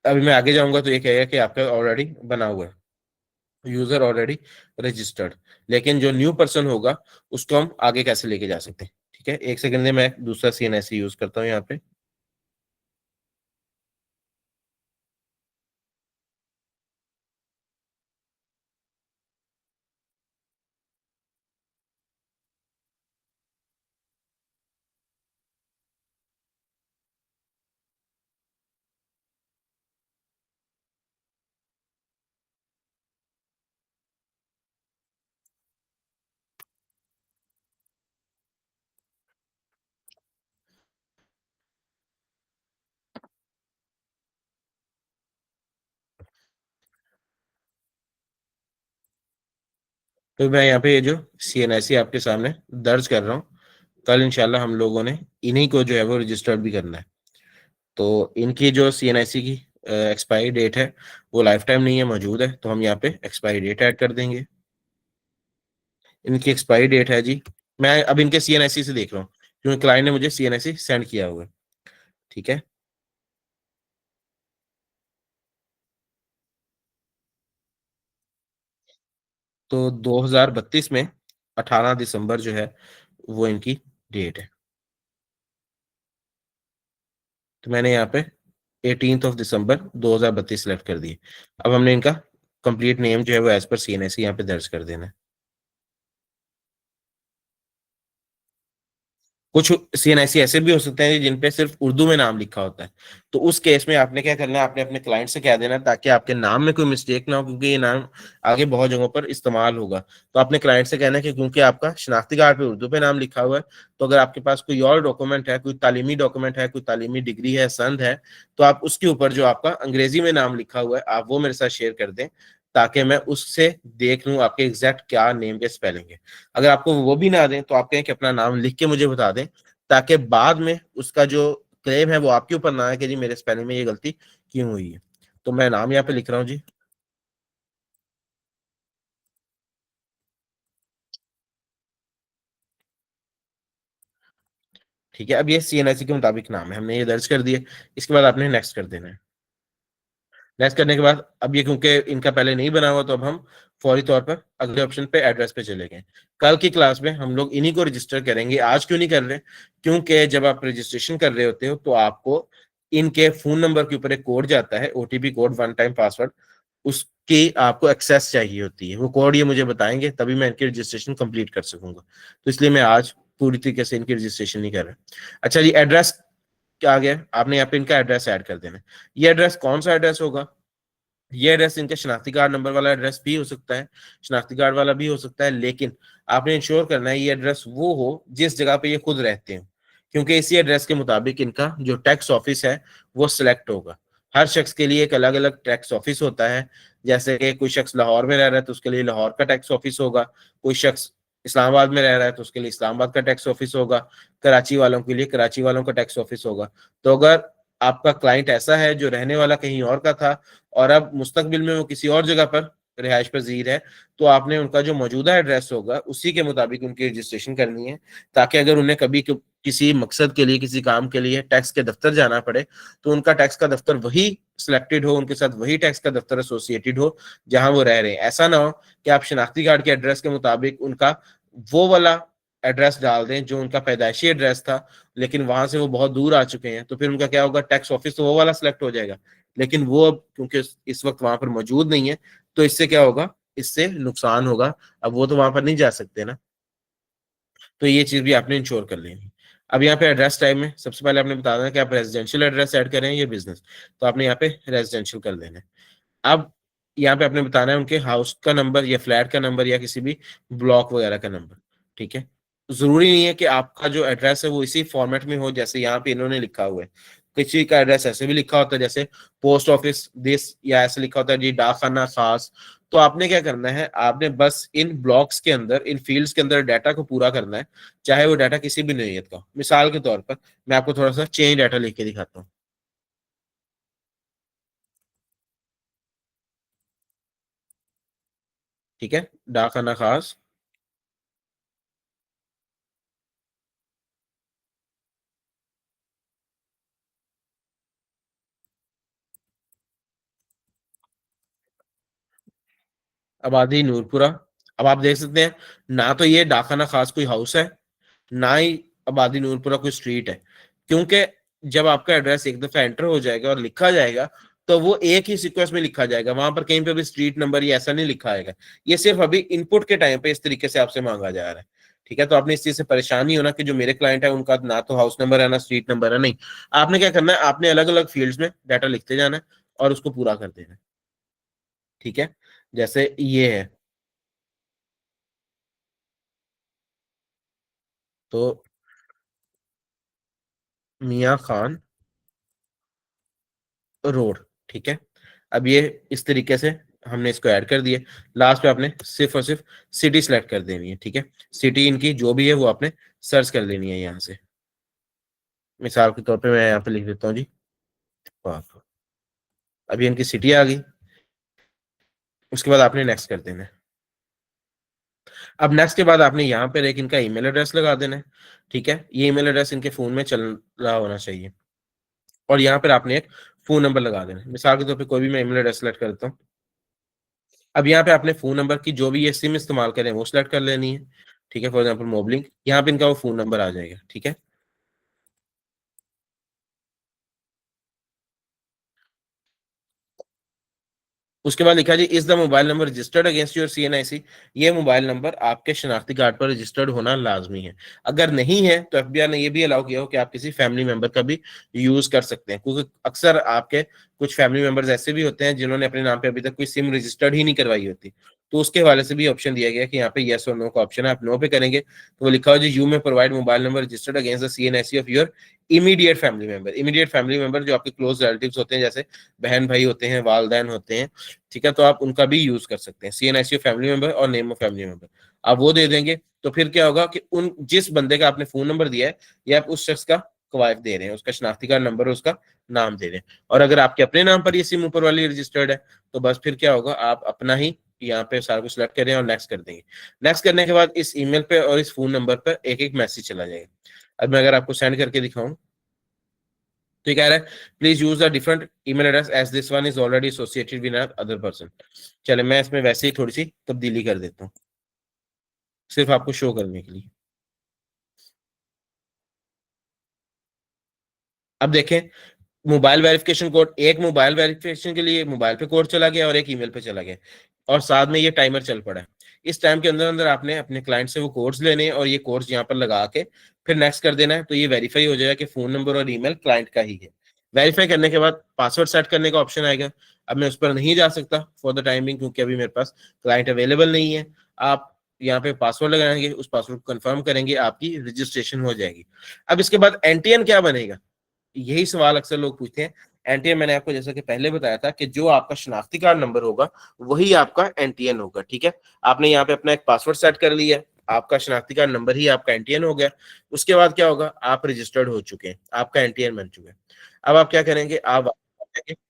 अभी मैं आगे जाऊंगा तो ये कहेगा कि आपका ऑलरेडी बना हुआ है, यूजर ऑलरेडी रजिस्टर्ड। लेकिन जो न्यू पर्सन होगा उसको हम आगे कैसे लेके जा सकते हैं, ठीक है। एक सेकंड में मैं दूसरा सीएनएससी यूज करता हूँ यहाँ पे। तो मैं यहाँ पे ये जो CNIC आपके सामने दर्ज कर रहा हूँ। कल इंशाल्लाह हम लोगों ने इन्हीं को जो है वो रजिस्टर्ड भी करना है। तो इनकी जो CNIC की एक्सपायरी डेट है वो लाइफ टाइम नहीं है, मौजूद है, तो हम यहाँ पे एक्सपायरी डेट ऐड कर देंगे। इनकी एक्सपायरी डेट है जी, मैं अब इनके CNIC से देख रहा हूँ क्योंकि क्लाइंट ने मुझे CNIC सेंड किया हुआ है। ठीक है, तो 2032 में 18 दिसंबर जो है वो इनकी डेट है। तो मैंने यहाँ पे 18 दिसंबर 2032 सेलेक्ट कर दी। अब हमने इनका कंप्लीट नेम जो है वो एज पर CNIC यहाँ पे दर्ज कर देना है। कुछ CNIC ऐसे भी हो सकते हैं जिन पे सिर्फ उर्दू में नाम लिखा होता है। तो उस केस में आपने क्या करना है, आपने अपने क्लाइंट से कह देना है ताकि आपके नाम में कोई मिस्टेक ना हो, क्योंकि ये नाम आगे बहुत जगहों पर इस्तेमाल होगा। तो आपने क्लाइंट से कहना है कि क्योंकि आपका शनाख्ती कार्ड पे उर्दू पे नाम लिखा हुआ है, तो अगर आपके पास कोई और डॉक्यूमेंट है, कोई तालीमी डॉक्यूमेंट है, कोई तालीमी डिग्री है, संद है, तो आप उसके ऊपर जो आपका अंग्रेजी में नाम लिखा हुआ है आप वो मेरे साथ शेयर कर दें, ताकि मैं उससे देख लूँ आपके एग्जैक्ट क्या नेम के स्पेलिंग है। अगर आपको वो भी ना दें तो आप कहें कि अपना नाम लिख के मुझे बता दें, ताकि बाद में उसका जो क्लेम है वो आपके ऊपर ना आए कि जी मेरे स्पेलिंग में ये गलती क्यों हुई है। तो मैं नाम यहाँ पे लिख रहा हूँ जी। ठीक है, अब ये CNIC के मुताबिक नाम है, हमने ये दर्ज कर दिए। इसके बाद आपने नेक्स्ट कर देना है। नेक्स्ट करने के बाद अब ये क्योंकि इनका पहले नहीं बना हुआ, तो अब हम फौरी तौर पर अगले ऑप्शन पे एड्रेस पे चले गए। कल की क्लास में हम लोग इन्हीं को रजिस्टर करेंगे। आज क्यों नहीं कर रहे? क्योंकि जब आप रजिस्ट्रेशन कर रहे होते हो तो आपको इनके फोन नंबर के ऊपर एक कोड जाता है, OTP code, one time password, उसकी आपको एक्सेस चाहिए होती है। वो कोड ये मुझे बताएंगे तभी मैं इनकी रजिस्ट्रेशन कंप्लीट कर सकूंगा। तो इसलिए मैं आज पूरी तरीके से इनकी रजिस्ट्रेशन नहीं कर रहा। अच्छा जी, एड्रेस क्या आ गया, आपने यहाँ पे इनका एड्रेस ऐड कर देना है। ये एड्रेस कौन सा एड्रेस होगा? ये एड्रेस इनका शनाख्ती कार्ड नंबर वाला एड्रेस भी हो सकता है, शनाख्ती कार्ड वाला भी हो सकता है, लेकिन आपने इंश्योर करना है ये एड्रेस वो हो जिस जगह पे ये खुद रहते हो, क्योंकि इसी एड्रेस के मुताबिक इनका जो टैक्स ऑफिस है वो सिलेक्ट होगा। हर शख्स के लिए एक अलग अलग टैक्स ऑफिस होता है। जैसे कि कोई शख्स लाहौर में रह रहा है तो उसके लिए लाहौर का टैक्स ऑफिस होगा, कोई शख्स इस्लामाबाद में रह रहा है तो उसके लिए इस्लामाबाद का टैक्स ऑफिस होगा, कराची वालों के लिए कराची वालों का टैक्स ऑफिस होगा। तो अगर आपका क्लाइंट ऐसा है जो रहने वाला कहीं और का था और अब मुस्तकबिल में वो किसी और जगह पर रिहाइश पजीर है, तो आपने उनका जो मौजूदा एड्रेस होगा उसी के मुताबिक उनकी रजिस्ट्रेशन करनी है, ताकि अगर उन्हें कभी किसी मकसद के लिए, किसी काम के लिए टैक्स के दफ्तर जाना पड़े तो उनका टैक्स का दफ्तर वही सिलेक्टेड हो, उनके साथ वही टैक्स का दफ्तर एसोसिएटेड हो जहां वो रह रहे हैं। ऐसा ना हो कि आप शनाख्ती कार्ड के एड्रेस के मुताबिक उनका वो वाला एड्रेस डाल दें जो उनका पैदाइशी एड्रेस था, लेकिन वहां से वो बहुत दूर आ चुके हैं, तो फिर उनका क्या होगा, टैक्स ऑफिस तो वो वाला सिलेक्ट हो जाएगा, लेकिन वो अब क्योंकि इस वक्त वहां पर मौजूद नहीं है, तो इससे क्या होगा, इससे नुकसान होगा। अब वो तो वहां पर नहीं जा सकते ना। तो ये चीज भी आपने इंश्योर कर लेनी। अब यहाँ पे एड्रेस टाइप में सबसे पहले आपने बता देना कि आप रेजिडेंशियल एड्रेस ऐड करें या बिजनेस, तो आपने यहाँ पे रेजिडेंशियल कर देना है। अब यहाँ पे आपने बताना है उनके हाउस का नंबर या फ्लैट का नंबर या किसी भी ब्लॉक वगैरह का नंबर। ठीक है, जरूरी नहीं है कि आपका जो एड्रेस है वो इसी फॉर्मेट में हो जैसे यहाँ पे इन्होंने लिखा हुआ है। किसी का एड्रेस ऐसे भी लिखा होता है जैसे पोस्ट ऑफिस दिस, या ऐसे लिखा होता है जी डाक खाना खास। तो आपने क्या करना है, आपने बस इन ब्लॉक्स के अंदर, इन फील्ड्स के अंदर डाटा को पूरा करना है, चाहे वो डाटा किसी भी नोयत का हो। मिसाल के तौर पर मैं आपको थोड़ा सा चेंज डाटा लिख के दिखाता हूँ। ठीक है, डाक खाना खास, आबादी नूरपुरा। अब आप देख सकते हैं ना, तो ये डाखाना खास कोई हाउस है, ना ही आबादी नूरपुरा कोई स्ट्रीट है, क्योंकि जब आपका एड्रेस एक दफा एंटर हो जाएगा और लिखा जाएगा तो वो एक ही सीक्वेंस में लिखा जाएगा, वहां पर कहीं पे भी स्ट्रीट नंबर ये ऐसा नहीं लिखा आएगा। ये सिर्फ अभी इनपुट के टाइम पे इस तरीके से आपसे मांगा जा रहा है। ठीक है, तो आपने इस चीज से परेशान नहीं होना कि जो मेरे क्लाइंट है उनका ना तो हाउस नंबर है ना स्ट्रीट नंबर है, नहीं। आपने क्या करना है, आपने अलग अलग फील्ड्स में डाटा लिखते जाना है और उसको पूरा कर देना है। ठीक है, जैसे ये है, तो मियाँ खान रोड। ठीक है, अब ये इस तरीके से हमने इसको ऐड कर दिया। लास्ट पे आपने सिर्फ और सिर्फ सिटी सेलेक्ट कर देनी है, ठीक है। सिटी इनकी जो भी है वो आपने सर्च कर लेनी है यहाँ से। मिसाल के तौर पे मैं यहाँ पे लिख देता हूँ जी पाक। अभी इनकी सिटी आ गई। उसके बाद आपने नेक्स्ट कर देना है। अब नेक्स्ट के बाद आपने यहाँ पर एक इनका ईमेल एड्रेस लगा देना है, ठीक है। ये ईमेल एड्रेस इनके फोन में चल रहा होना चाहिए। और यहाँ पर आपने एक फोन नंबर लगा देना है। मिसाल के तौर पे कोई भी मैं ईमेल एड्रेस सेलेक्ट करता हूँ। अब यहाँ पे आपने फोन नंबर की जो भी ये सिम इस्तेमाल करें वो सिलेक्ट कर लेनी है, ठीक है। फॉर एग्जाम्पल मोबलिंक, यहाँ पे इनका वो फोन नंबर आ जाएगा, ठीक है। उसके बाद लिखा जी is the mobile number registered against your CNIC. ये मोबाइल नंबर आपके शनाख्ती कार्ड पर रजिस्टर्ड होना लाजमी है। अगर नहीं है तो एफबीआई ने ये भी अलाउ किया हो कि आप किसी फैमिली मेंबर का भी यूज कर सकते हैं, क्योंकि अक्सर आपके कुछ फैमिली मेंबर्स ऐसे भी होते हैं जिन्होंने अपने नाम पे अभी तक कोई सिम रजिस्टर्ड ही नहीं करवाई होती। तो उसके हवाले से भी ऑप्शन दिया गया कि यहाँ पे येस और नो का ऑप्शन है। आप नो पे करेंगे तो वो लिखा हो जी यू में provide mobile number registered against the CNIC of your immediate family member. Immediate family member जो आपके क्लोज रिलेटिव्स होते हैं, जैसे बहन भाई होते हैं, वालदैन होते हैं, ठीक है। तो आप उनका भी यूज कर सकते हैं, सीएनआईसी फैमिली मेंबर और नेम ऑफ फैमिली मेंबर आप वो दे देंगे। तो फिर क्या होगा कि उन जिस बंदे का आपने फोन नंबर दिया है ये आप उस शख्स का कवायफ दे रहे हैं, उसका शनाख्ती कार्ड नंबर और उसका नाम दे रहे हैं। और अगर आपके अपने नाम पर ये सिम ऊपर वाली रजिस्टर्ड है तो बस फिर क्या होगा, आप अपना ही यहाँ पे सारा कुछ सिलेक्ट करें और नेक्स्ट कर देंगे। नेक्स्ट करने के बाद इस ईमेल पे और इस फोन नंबर पर एक एक मैसेज चला जाएगा। अब मैं अगर आपको सेंड करके दिखाऊं तो ये कह रहा है please use the different email address as this one is already associated with other person. चले मैं इसमें वैसे ही थोड़ी सी तब्दीली कर देता हूँ सिर्फ आपको शो करने के लिए। अब देखें मोबाइल वेरिफिकेशन कोड, एक मोबाइल वेरिफिकेशन के लिए मोबाइल पे कोड चला गया और एक ईमेल पे चला गया, और साथ में ये टाइमर चल पड़ा है। इस टाइम के अंदर अंदर आपने अपने क्लाइंट से वो कोड्स लेने हैं और ये कोड्स यहाँ पर लगा के फिर नेक्स्ट कर देना है। तो ये वेरीफाई हो जाएगा कि फोन नंबर और ईमेल क्लाइंट का ही है। वेरीफाई करने के बाद पासवर्ड सेट करने का ऑप्शन आएगा। अब मैं उस पर नहीं जा सकता फॉर द टाइमिंग, क्योंकि अभी मेरे पास क्लाइंट अवेलेबल नहीं है। आप यहाँ पे पासवर्ड लगाएंगे, उस पासवर्ड को कंफर्म करेंगे, आपकी रजिस्ट्रेशन हो जाएगी। अब इसके बाद एनटीएन क्या बनेगा, यही सवाल अक्सर लोग पूछते हैं। एनटीएन मैंने आपको जैसा कि पहले बताया था कि जो आपका शनाख्ती कार्ड नंबर होगा वही आपका एनटीएन होगा, ठीक है। आपने यहाँ पे अपना एक पासवर्ड सेट कर लिया है, आपका शनाख्ती कार्ड नंबर ही आपका एनटीएन हो गया। उसके बाद क्या होगा, आप रजिस्टर्ड हो चुके हैं, आपका एनटीएन बन चुका है। अब आप क्या करेंगे, आप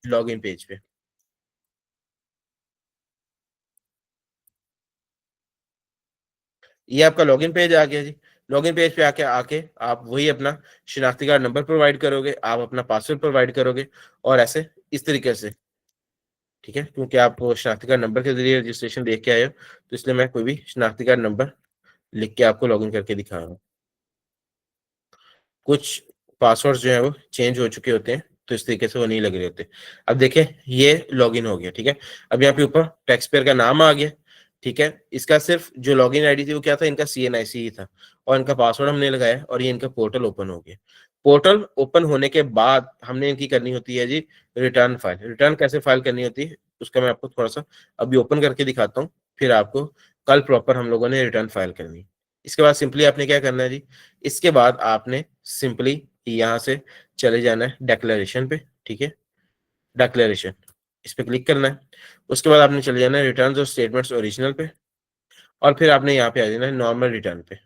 लॉग इन पेज पे। ये आपका लॉगिन पेज आ गया जी। लॉगिन पेज पे आके आके आप वही अपना शिनाख्ती कार्ड नंबर प्रोवाइड करोगे, आप अपना पासवर्ड प्रोवाइड करोगे, और ऐसे इस तरीके से, ठीक है। क्योंकि आप शनाख्ती कार्ड नंबर के जरिए रजिस्ट्रेशन देख के आए हो तो इसलिए मैं कोई भी शनाख्ती कार्ड नंबर लिख के आपको लॉगिन करके दिखा रहा हूँ। कुछ पासवर्ड जो है वो चेंज हो चुके होते हैं तो इस तरीके से वो नहीं लग रहे होते। अब देखें ये लॉगिन हो गया, ठीक है। अब यहाँ पे ऊपर टैक्स पेयर का नाम आ गया, ठीक है। इसका सिर्फ जो लॉगिन आईडी थी वो क्या था, इनका सीएनआईसी ही था, और इनका पासवर्ड हमने लगाया और ये इनका पोर्टल ओपन हो गया। पोर्टल ओपन होने के बाद हमने इनकी करनी होती है जी रिटर्न फाइल। रिटर्न कैसे फाइल करनी होती है उसका मैं आपको थोड़ा सा अभी ओपन करके दिखाता हूँ, फिर आपको कल प्रॉपर हम लोगों ने रिटर्न फाइल करनी है। इसके बाद सिंपली आपने क्या करना है जी, इसके बाद आपने सिंपली यहाँ से चले जाना है डिक्लेरेशन पे, ठीक है। डिक्लेरेशन इस पे क्लिक करना है। उसके बाद आपने चले जाना है रिटर्न्स और स्टेटमेंट्स ओरिजिनल पे, और फिर आपने यहाँ पे आ जाना है नॉर्मल रिटर्न पे।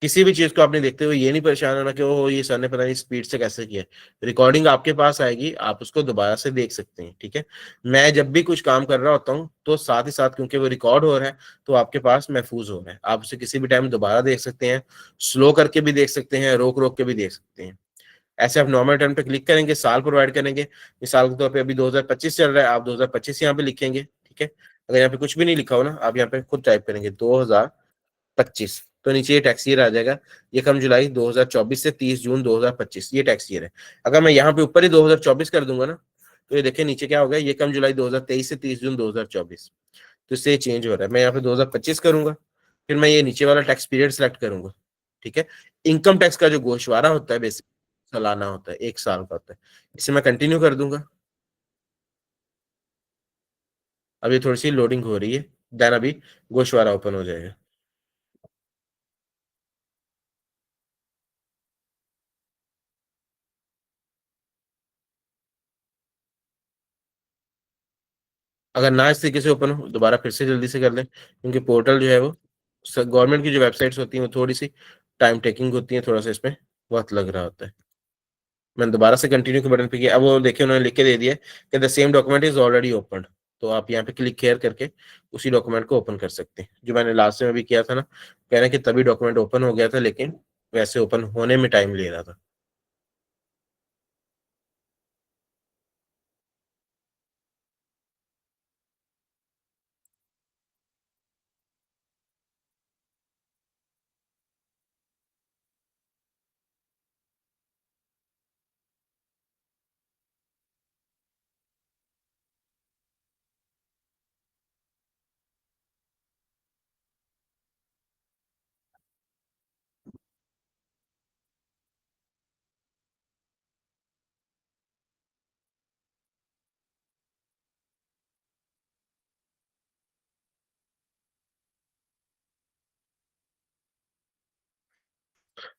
किसी भी चीज को आपने देखते हुए ये नहीं परेशान होना कि ओ ये सर ने पता नहीं स्पीड से कैसे किया। रिकॉर्डिंग आपके पास आएगी, आप उसको दोबारा से देख सकते हैं, ठीक है। मैं जब भी कुछ काम कर रहा होता हूँ तो साथ ही साथ क्योंकि वो रिकॉर्ड हो रहा है तो आपके पास महफूज हो रहा है, आप उसे किसी भी टाइम दोबारा देख सकते हैं, स्लो करके भी देख सकते हैं, रोक रोक के भी देख सकते हैं। ऐसे आप नॉर्मल टर्म पे क्लिक करेंगे, साल प्रोवाइड करेंगे। मिसाल के तौर पे अभी 2025 चल रहा है, आप 2025 यहाँ पे लिखेंगे, ठीक है। अगर यहाँ पे कुछ भी नहीं लिखा हो ना, आप यहाँ पे खुद टाइप करेंगे 2025, तो नीचे ये टैक्स ईयर आ जाएगा, 1 जुलाई 2024 से 30 जून 2025 ये टैक्स ईयर है। अगर मैं यहाँ पे ऊपर ही 2024 कर दूंगा ना तो ये देखिए नीचे क्या हो गया, 1 जुलाई 2023 से 30 जून 2024, तो इससे चेंज हो रहा है। मैं यहाँ पे 2025 करूंगा, फिर मैं ये नीचे वाला टैक्स पीरियड सेलेक्ट करूंगा, ठीक है। इनकम टैक्स का जो गोशवारा होता है बेसिक सालाना होता है, 1 साल का होता है। इसे मैं कंटिन्यू कर दूंगा। अभी थोड़ी सी लोडिंग हो रही है, देन अभी गोशवारा ओपन हो जाएगा। अगर ना इस तरीके से ओपन हो, दोबारा फिर से जल्दी से कर लें, क्योंकि पोर्टल जो है वो गवर्नमेंट की जो वेबसाइट्स होती हैं वो थोड़ी सी टाइम टेकिंग होती है, थोड़ा सा इसमें वक्त लग रहा होता है। मैंने दोबारा से कंटिन्यू के बटन पे किया, अब वो देखिए उन्होंने लिख के दे दिया कि the same document is already open. तो आप यहाँ पे क्लिक केयर करके उसी डॉक्यूमेंट को ओपन कर सकते हैं, जो मैंने लास्ट में भी किया था ना, कह रहे हैं कि तभी डॉक्यूमेंट ओपन हो गया था, लेकिन वैसे ओपन होने में टाइम ले रहा था।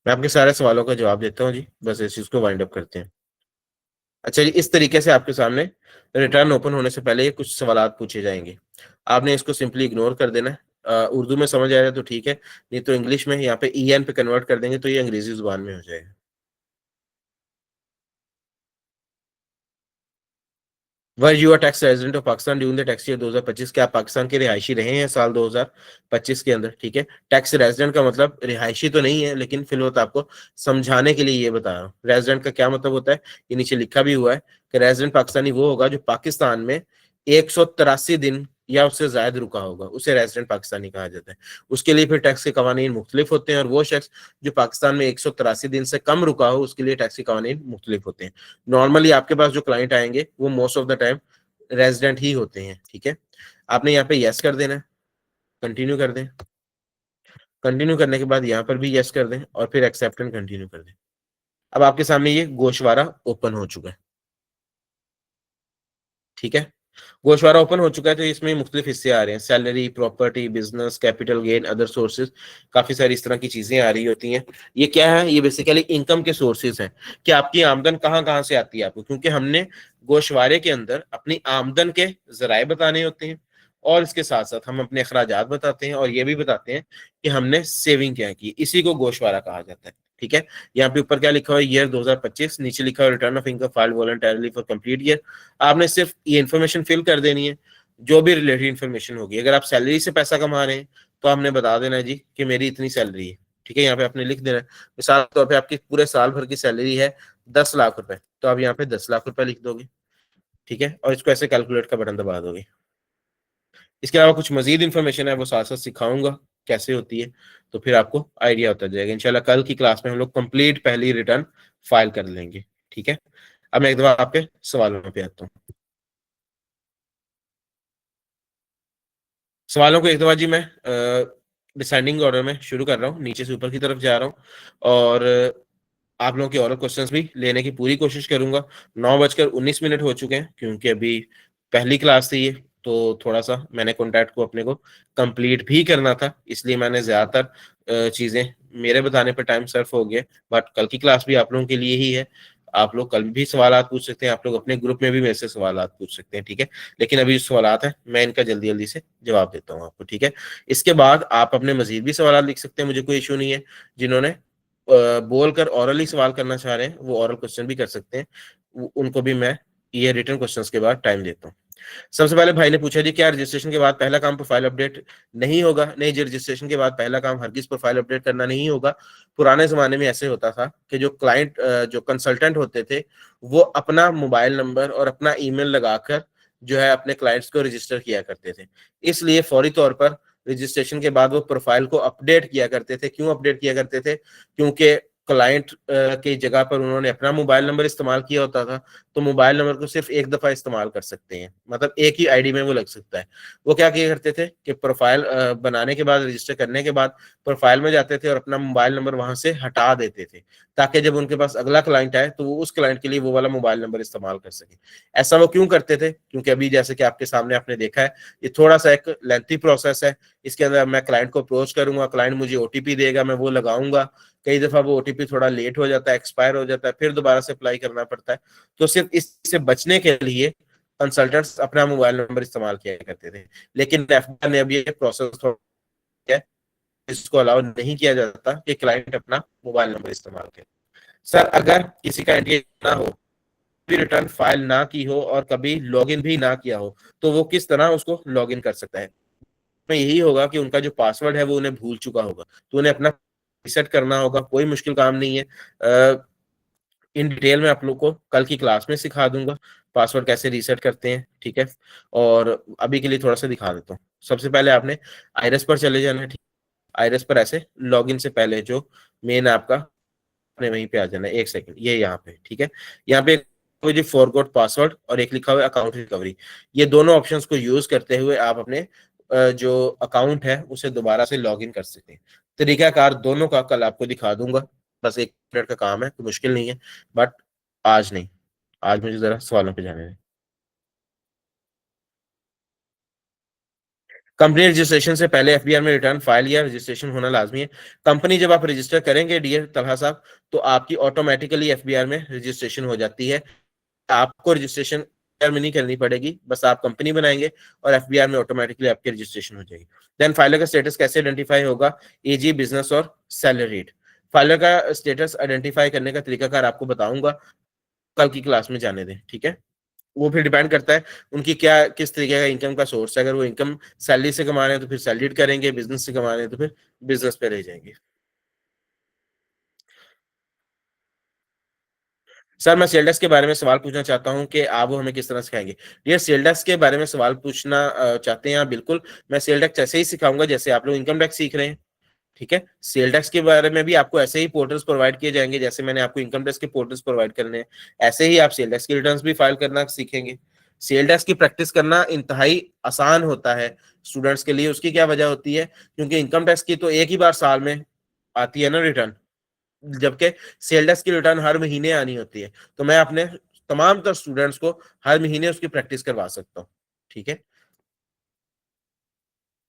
मैं आपके सारे सवालों का जवाब देता हूँ जी, बस इस चीज को वाइंड अप करते हैं। अच्छा जी, इस तरीके से आपके सामने रिटर्न ओपन होने से पहले ये कुछ सवालात पूछे जाएंगे, आपने इसको सिंपली इग्नोर कर देना है। उर्दू में समझ आएगा तो ठीक है, नहीं तो इंग्लिश में यहाँ पे ईएन पे कन्वर्ट कर देंगे तो ये अंग्रेजी जुबान में हो जाएगा। Were you are tax resident of Pakistan during the tax year 2025, क्या आप पाकिस्तान के रिहायशी रहे हैं साल 2025 के अंदर? ठीक है, टैक्स रेजिडेंट का मतलब रिहायशी तो नहीं है, लेकिन फिलहाल आपको समझाने के लिए ये बता रहा हूँ। रेजिडेंट का क्या मतलब होता है, ये नीचे लिखा भी हुआ है कि रेजिडेंट पाकिस्तानी वो होगा जो पाकिस्तान में 183 दिन या उससे ज्यादा रुका होगा, उसे रेजिडेंट पाकिस्तानी कहा जाता है। उसके लिए फिर टैक्स के कवानीन मुख्तलिफ होते हैं, और वो शख्स जो पाकिस्तान में 183 दिन से कम रुका हो उसके लिए टैक्स के कवानीन मुख्तलिफ होते हैं। नॉर्मली आपके पास जो क्लाइंट आएंगे वो most of the time resident ही होते हैं। ठीक है, आपने यहाँ पे यस कर देना है, कंटिन्यू कर दें। कंटिन्यू करने के बाद यहाँ पर भी यस कर दें और फिर एक्सेप्ट एंड कंटिन्यू कर दें। अब आपके सामने ये गोशवारा ओपन हो चुका है। ठीक है, गोशवारा ओपन हो चुका है, तो इसमें मुख्तलिफ हिस्से आ रहे हैं, salary, property, business, capital gain, other sources, काफी सारी इस तरह की चीजें आ रही होती हैं। ये क्या है, ये बेसिकली इनकम के सोर्सेज हैं कि आपकी आमदन कहाँ कहाँ से आती है आपको, क्योंकि हमने गोशवारे के अंदर अपनी आमदन के जराए बताने होते हैं, और इसके साथ साथ हम अपने अखराजात बताते हैं, और ये भी बताते हैं कि हमने सेविंग क्या की, इसी को गोशवारा कहा जाता है। ठीक है, यहाँ पे ऊपर क्या लिखा हुआ है, ईयर 2025, नीचे लिखा हुआ return of income file voluntarily for complete year. आपने सिर्फ ये इन्फॉर्मेशन फिल कर देनी है, जो भी रिलेटेड इन्फॉर्मेशन होगी। अगर आप सैलरी से पैसा कमा रहे हैं तो आपने बता देना है जी कि मेरी इतनी सैलरी है। ठीक है, यहाँ पे आपने लिख देना है, मिसाल के तौर पे आपकी पूरे साल भर की सैलरी है 10 लाख रुपए, तो आप यहाँ पे 10 लाख रुपए लिख दोगे। ठीक है, और इसको ऐसे कैलकुलेट का बटन दबा दोगे। इसके अलावा कुछ मजीद इन्फॉर्मेशन है वो साथ साथ सिखाऊंगा कैसे होती है, तो फिर आपको आइडिया होता जाएगा। इंशाल्लाह कल की क्लास में हम लोग कंप्लीट पहली रिटर्न फाइल कर लेंगे। ठीक है, अब मैं एक दफा आपके सवालों पे आता हूँ। सवालों को एक दफा जी मैं डिसेंडिंग ऑर्डर में शुरू कर रहा हूँ, नीचे से ऊपर की तरफ जा रहा हूँ, और आप लोगों के ओरल क्वेश्चंस भी लेने की पूरी कोशिश करूंगा। 9:19 हो चुके हैं, क्योंकि अभी पहली क्लास थी ये, तो थोड़ा सा मैंने कॉन्टैक्ट को अपने को कंप्लीट भी करना था, इसलिए मैंने ज्यादातर चीजें मेरे बताने पर टाइम सर्फ हो गया। बट कल की क्लास भी आप लोगों के लिए ही है, आप लोग कल भी सवाल पूछ सकते हैं, आप लोग अपने ग्रुप में भी मेरे से सवाल पूछ सकते हैं। ठीक है, लेकिन अभी जो सवाल है मैं इनका जल्दी जल्दी से जवाब देता हूँ आपको। ठीक है, इसके बाद आप अपने मजीद भी सवाल लिख सकते हैं, मुझे कोई इशू नहीं है। जिन्होंने बोल कर ऑरली सवाल करना चाह रहे हैं वो ऑरल क्वेश्चन भी कर सकते हैं, उनको भी मैं ये रिटर्न क्वेश्चंस के बाद टाइम देता हूँ। सबसे पहले भाई ने पूछा जी क्या रजिस्ट्रेशन के बाद पहला काम प्रोफाइल अपडेट नहीं होगा? नहीं जी, रजिस्ट्रेशन के बाद पहला काम हरगिज प्रोफाइल अपडेट करना नहीं होगा। पुराने जमाने में ऐसे होता था कि जो क्लाइंट जो कंसल्टेंट होते थे वो अपना मोबाइल नंबर और अपना ईमेल लगाकर जो है अपने क्लाइंट्स को रजिस्टर किया करते थे, इसलिए फौरी तौर पर रजिस्ट्रेशन के बाद वो प्रोफाइल को अपडेट किया करते थे। क्यों अपडेट किया करते थे? क्योंकि क्लाइंट की जगह पर उन्होंने अपना मोबाइल नंबर इस्तेमाल किया होता था, तो मोबाइल नंबर को सिर्फ एक दफा इस्तेमाल कर सकते हैं, मतलब एक ही आईडी में वो लग सकता है। वो क्या किया करते थे कि प्रोफाइल बनाने के बाद, रजिस्टर करने के बाद प्रोफाइल में जाते थे और अपना मोबाइल नंबर वहां से हटा देते थे, ताकि जब उनके पास अगला क्लाइंट आए तो वो उस क्लाइंट के लिए वो वाला मोबाइल नंबर इस्तेमाल कर सके। ऐसा वो क्यों करते थे? क्योंकि अभी जैसे कि आपके सामने आपने देखा है, ये थोड़ा सा एक लेंथी प्रोसेस है। इसके अंदर मैं क्लाइंट को अप्रोच करूंगा, क्लाइंट मुझे ओटीपी देगा, मैं वो लगाऊंगा, कई दफा वो ओटीपी थोड़ा लेट हो जाता है, एक्सपायर हो जाता है, फिर दोबारा से अप्लाई करना पड़ता है। तो सिर्फ इससे बचने के लिए कंसल्टेंट्स अपना मोबाइल नंबर इस्तेमाल किया करते थे, लेकिन एफबीआई ने अब ये प्रोसेस थोड़ा किया है, इसको अलाउ नहीं किया जाता कि क्लाइंट अपना मोबाइल नंबर इस्तेमाल करे। सर अगर किसी का एंट्री ना हो, भी रिटर्न फाइल ना की हो और कभी लॉगिन भी ना किया हो, तो वो किस तरह उसको लॉगिन कर सकता है? तो यही होगा कि उनका जो पासवर्ड है वो उन्हें भूल चुका होगा, तो उन्हें अपना रीसेट करना होगा। कोई मुश्किल काम नहीं है। इन डिटेल में आप लोग को कल की क्लास में सिखा दूंगा पासवर्ड कैसे रीसेट करते हैं, ठीक है। और अभी के लिए थोड़ा सा दिखा देता हूँ। सबसे पहले आपने आईरेस पर चले जाना है, ठीक। आईरेस पर ऐसे लॉगिन से पहले जो मेन आपका, आपने वहीं पे आ जाना है। एक सेकंड, ये यहाँ पे, ठीक है। यहाँ पे जी फॉरगॉट पासवर्ड और एक लिखा हुआ है अकाउंट रिकवरी। ये दोनों ऑप्शंस को यूज करते हुए आप अपने जो अकाउंट है उसे दोबारा से लॉग इन कर सकते हैं। तरीकाकार दोनों का कल आपको दिखा दूंगा। बस 1 मिनट का काम है, तो मुश्किल नहीं है। बट आज नहीं, आज मुझे जरा सवालों पे जाने दें। कंपनी रजिस्ट्रेशन से पहले एफबीआर में रिटर्न फाइल या रजिस्ट्रेशन होना लाजमी है। कंपनी जब आप रजिस्टर करेंगे डियर तलहा साहब, तो आपकी ऑटोमेटिकली एफबीआर में रजिस्ट्रेशन हो जाती है। आपको रजिस्ट्रेशन में नहीं करनी पड़ेगी, बस आप कंपनी बनाएंगे और एफबीआर में ऑटोमेटिकली आपकी रजिस्ट्रेशन हो जाएगी। देन फाइलर का स्टेटस कैसे आइडेंटिफाई होगा? एजी, बिजनेस और सैलरीड। फाइलर का स्टेटस आइडेंटिफाई करने का तरीकाकार आपको बताऊंगा, कल की क्लास में जाने दें, ठीक है। वो फिर डिपेंड करता है उनकी क्या किस तरीके का इनकम का सोर्स है। अगर वो इनकम सैलरी से कमा रहे हैं तो फिर सैलरीड करेंगे, बिजनेस से कमा रहे हैं तो फिर बिजनेस पे रह जाएंगे। सर मैं सेल डेस्क के बारे में सवाल पूछना चाहता हूँ कि आप वो हमें किस तरह सिखाएंगे। ये सेल डेस्क के बारे में सवाल पूछना चाहते हैं आप? बिल्कुल, मैं सेल डेस्क ऐसे ही सिखाऊंगा जैसे आप लोग इनकम टैक्स सीख रहे हैं, ठीक है। सेल टैक्स के बारे में भी आपको ऐसे ही पोर्टल्स प्रोवाइड किए जाएंगे जैसे मैंने आपको इनकम टैक्स के पोर्टल्स प्रोवाइड करने हैं। ऐसे ही आप सेल टैक्स के रिटर्न्स भी फाइल करना सीखेंगे। सेल टैक्स की प्रैक्टिस करना इंतहाई आसान होता है स्टूडेंट्स के लिए। उसकी क्या वजह होती है? क्योंकि इनकम टैक्स की तो एक ही बार साल में आती है ना रिटर्न, जबकि सेल टैक्स की रिटर्न हर महीने आनी होती है। तो मैं अपने तमाम तर स्टूडेंट्स को हर महीने उसकी प्रैक्टिस करवा सकता हूँ, ठीक है।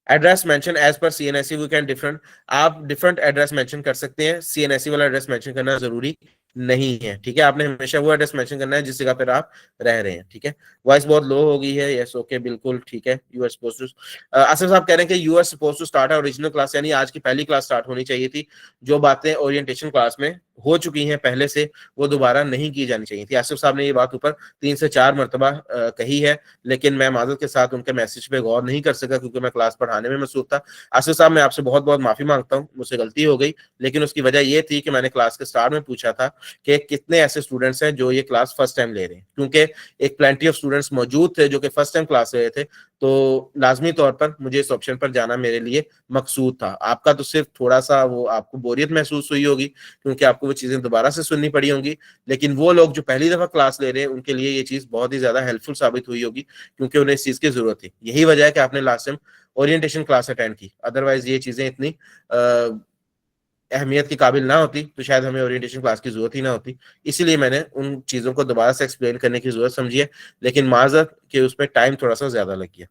Address mention as per CNIC we can different. आप डिफरेंट एड्रेस मेंशन कर सकते हैं, सीएनएसई वाला एड्रेस मेंशन करना जरूरी नहीं है, ठीक है। आपने हमेशा वो एड्रेस मेंशन करना है जिस जगह पर आप रह रहे हैं, ठीक है। वॉइस बहुत लो हो गई है, यस ओके बिल्कुल ठीक है। You are suppose to, Asif साहब कह रहे हैं कि you are suppose to start original class, यानी आज की पहली क्लास स्टार्ट होनी चाहिए थी। जो बातें ओरिएंटेशन क्लास में हो चुकी हैं पहले से, वो दोबारा नहीं की जानी चाहिए थी। आसिफ साहब ने ये बात ऊपर 3 से 4 मरतबा कही है, लेकिन मैं माजरत के साथ उनके मैसेज पे गौर नहीं कर सका क्योंकि मैं क्लास पढ़ाने में मसरूफ था। आसिफ साहब मैं आपसे बहुत बहुत माफी मांगता हूँ, मुझसे गलती हो गई। लेकिन उसकी वजह ये थी कि मैंने क्लास के स्टार्ट में पूछा था कि कितने ऐसे स्टूडेंट्स हैं जो ये क्लास फर्स्ट टाइम ले रहे हैं, क्योंकि एक प्लेंटी ऑफ स्टूडेंट्स मौजूद थे जो कि फर्स्ट टाइम क्लास ले रहे थे। तो लाजमी तौर पर मुझे इस ऑप्शन पर जाना मेरे लिए मकसूद था। आपका तो सिर्फ थोड़ा सा वो आपको बोरियत महसूस हुई होगी क्योंकि आपको वो चीजें दोबारा से सुननी पड़ी होंगी, लेकिन वो लोग जो पहली दफा क्लास ले रहे हैं उनके लिए ये चीज बहुत ही ज्यादा हेल्पफुल साबित हुई होगी, क्योंकि उन्हें इस चीज की जरूरत थी। यही वजह है कि आपने last time orientation class attend की, अदरवाइज ये चीजें इतनी अहमियत की काबिल ना होती तो शायद हमें ओरिएंटेशन क्लास की जरूरत ही ना होती। इसीलिए मैंने उन चीजों को दोबारा से एक्सप्लेन करने की जरूरत समझी है, लेकिन माजरत कि उसमें टाइम थोड़ा सा ज्यादा लग गया।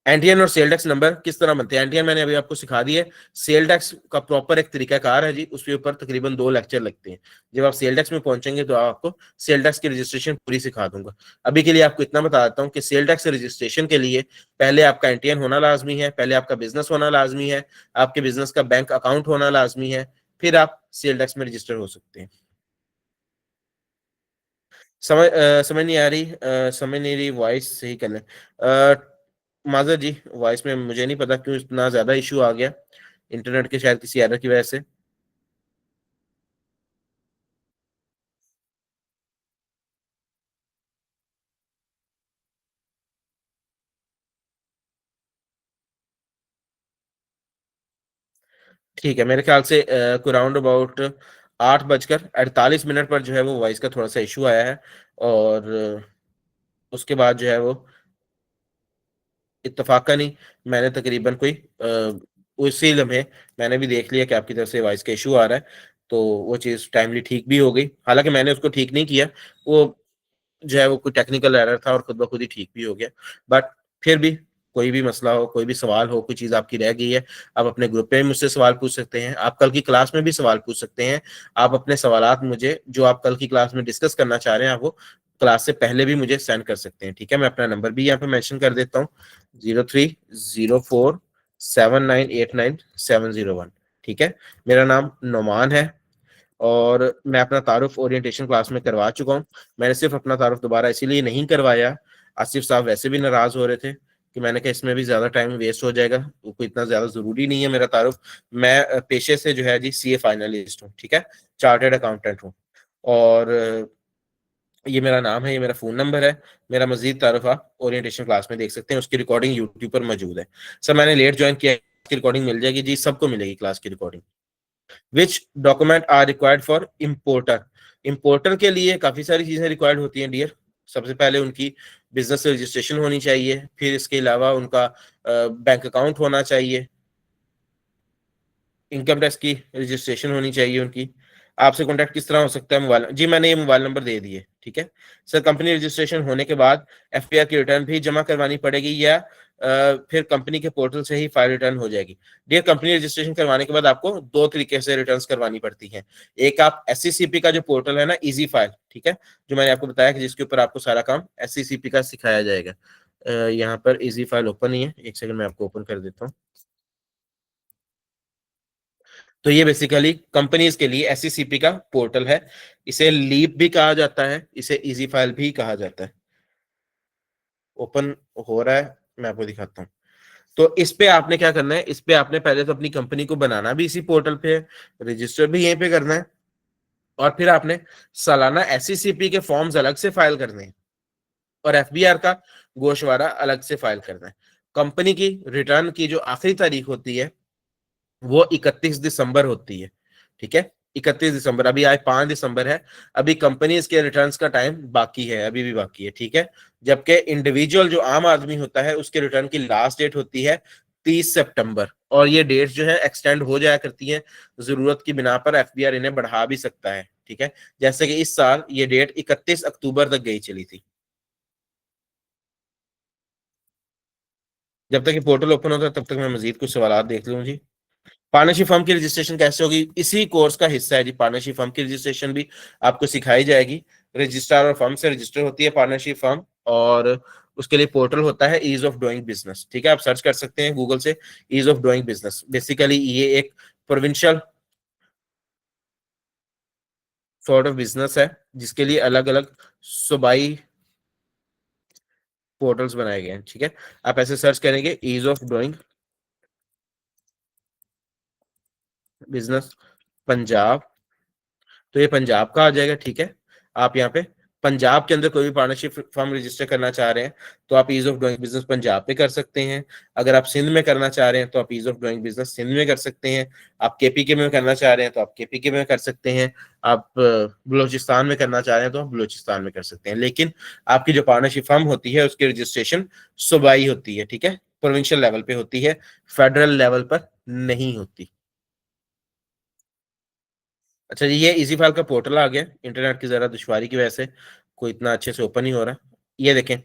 एनटीएन और सेल टैक्स नंबर किस तरह बनते हैं? एनटीएन मैंने अभी आपको सिखा दी है। सेल टैक्स का प्रॉपर एक तरीकाकार है जी, उसके ऊपर तकरीबन 2 लेक्चर लगते हैं। जब आप सेल टैक्स में पहुंचेंगे तो आपको सेल टैक्स की रजिस्ट्रेशन पूरी सिखा दूंगा। अभी के लिए आपको इतना बता देता हूँ कि सेल टैक्स रजिस्ट्रेशन के लिए पहले आपका एनटीएन होना लाजमी है, पहले आपका बिजनेस होना लाजमी है, आपके बिजनेस का बैंक अकाउंट होना लाजमी है, फिर आप सेल टैक्स में रजिस्टर हो सकते हैं। समझ नहीं आ रही, समझ नहीं रही, वॉइस सही कर लें। माजर जी, वॉइस में मुझे नहीं पता क्यों इतना ज्यादा इशू आ गया, इंटरनेट के शायद किसी एरर की वजह से। ठीक है, मेरे ख्याल से अराउंड अबाउट 8:48 पर जो है वो वॉइस का थोड़ा सा इशू आया है। और उसके बाद जो है वो इत्तफाकन ही मैंने तकरीबन कोई उसी लम्हे मैंने भी देख लिया कि आपकी तरफ से वॉइस का इशू आ रहा है, तो वो चीज़ टाइमली ठीक भी हो गई। हालांकि मैंने उसको ठीक नहीं किया, वो जो है वो कोई टेक्निकल एरर था और खुद ब खुद ही ठीक भी हो गया। बट फिर भी कोई भी मसला हो, कोई भी सवाल हो, कोई चीज़ आपकी रह गई है, आप अपने ग्रुप पे भी मुझसे सवाल पूछ सकते हैं, आप कल की क्लास में भी सवाल पूछ सकते हैं। आप अपने सवालात मुझे जो आप कल की क्लास में डिस्कस करना चाह रहे हैं आप वो क्लास से पहले भी मुझे सेंड कर सकते हैं, ठीक है। मैं अपना नंबर भी यहाँ पे मेंशन कर देता हूँ, 0304798971, ठीक है। मेरा नाम नोमान है और मैं अपना तारुफ ओरिएंटेशन क्लास में करवा चुका हूँ। मैंने सिर्फ अपना तारुफ दोबारा इसीलिए नहीं करवाया, आसिफ साहब वैसे भी नाराज हो रहे थे कि मैंने कहा इसमें भी ज्यादा टाइम वेस्ट हो जाएगा, वो कोई इतना ज्यादा जरूरी नहीं है मेरा तारुफ। मैं पेशे से जो है जी सीए फाइनलिस्ट हूँ, ठीक है, चार्टर्ड अकाउंटेंट हूँ। और ये मेरा नाम है, ये मेरा फोन नंबर है। मेरा मजीद तारुफ आप ओरिएंटेशन क्लास में देख सकते हैं, उसकी रिकॉर्डिंग यूट्यूब पर मौजूद है। सर मैंने लेट ज्वाइन किया, इसकी रिकॉर्डिंग मिल जाएगी जी, सबको मिलेगी क्लास की recording. Which document are required for importer. Importer के लिए काफी सारी चीजें रिक्वायर्ड होती हैं डियर। सबसे पहले उनकी बिजनेस रजिस्ट्रेशन होनी चाहिए, फिर इसके अलावा उनका बैंक अकाउंट होना चाहिए, इनकम टैक्स की रजिस्ट्रेशन होनी चाहिए उनकी। आपसे कॉन्टैक्ट किस तरह हो सकता है? मोबाइल जी, मैंने ये मोबाइल नंबर दे दिए, ठीक है सर। कंपनी रजिस्ट्रेशन होने के बाद एफपीआर की रिटर्न भी जमा करवानी पड़ेगी या फिर कंपनी के पोर्टल से ही फाइल रिटर्न हो जाएगी? डियर, कंपनी रजिस्ट्रेशन करवाने के बाद आपको दो तरीके से रिटर्न्स करवानी पड़ती हैं। एक, आप एससीसीपी का जो पोर्टल है ना, इजी फाइल, ठीक है, जो मैंने आपको बताया कि जिसके ऊपर आपको सारा काम एससीसीपी का सिखाया जाएगा। यहाँ पर इजी फाइल ओपन ही है, एक सेकंड में आपको ओपन कर देता हूँ। तो ये बेसिकली कंपनीज के लिए एससीसीपी का पोर्टल है। इसे लीप भी कहा जाता है, इसे इजी फाइल भी कहा जाता है। ओपन हो रहा है, मैं आपको दिखाता हूँ। तो इस पे आपने क्या करना है, इस पे आपने पहले तो अपनी कंपनी को बनाना भी इसी पोर्टल पे है, रजिस्टर भी यहीं पे करना है, और फिर आपने सालाना एससीसीपी के फॉर्म्स अलग से फाइल करने हैं और एफबीआर का गोशवारा अलग से फाइल करना है। कंपनी की रिटर्न की जो आखिरी तारीख होती है वो 31 दिसंबर होती है, ठीक है। 31 दिसंबर, अभी आज 5 दिसंबर है, अभी कंपनी इसके रिटर्न्स का टाइम बाकी है, अभी भी बाकी है, ठीक है। जबकि इंडिविजुअल जो आम आदमी होता है उसके रिटर्न की लास्ट डेट होती है 30 सितंबर, और ये डेट जो है एक्सटेंड हो जाया करती है, जरूरत की बिना पर एफबीआर इन्हें बढ़ा भी सकता है, ठीक है। जैसे कि इस साल ये डेट 31 अक्टूबर तक गई चली थी। जब तक ये पोर्टल ओपन होता है तब तक मैं मजीद कुछ सवाल देख लूँ जी। पार्टनरशिप फर्म की रजिस्ट्रेशन कैसे होगी? इसी कोर्स का हिस्सा है जी, पार्टनरशिप फर्म की रजिस्ट्रेशन भी आपको सिखाई जाएगी। रजिस्ट्रार और फर्म से रजिस्टर होती है पार्टनरशिप फर्म, और उसके लिए पोर्टल होता है ईज ऑफ डूइंग बिजनेस, ठीक है। आप सर्च कर सकते हैं गूगल से, ease of doing business. Basically ये एक प्रोविंशियल सॉर्ट ऑफ बिजनेस है जिसके लिए अलग अलग सूबाई पोर्टल्स बनाए गए हैं, ठीक है। आप ऐसे सर्च करेंगे ease of doing business Punjab, तो ये पंजाब का आ जाएगा, ठीक है। आप यहाँ पे पंजाब के अंदर कोई भी पार्टनरशिप फर्म रजिस्टर करना चाह रहे हैं तो आप ease of doing business Punjab पे कर सकते हैं। अगर आप सिंध में करना चाह रहे हैं तो आप ease of doing business Sindh में कर सकते हैं। आप केपीके में करना चाह रहे हैं तो आप केपीके में कर सकते हैं। आप बलोचिस्तान में करना चाह रहे हैं तो आप बलोचिस्तान में कर सकते हैं। लेकिन आपकी जो पार्टनरशिप फर्म होती है उसकी रजिस्ट्रेशन सूबाई होती है, ठीक है, प्रोविंशियल लेवल पे होती है, फेडरल लेवल पर नहीं होती। अच्छा जी, ये इजी फाइल का पोर्टल आ गया, इंटरनेट की जरा दुश्वारी की वजह से कोई इतना अच्छे से ओपन नहीं हो रहा। ये देखें,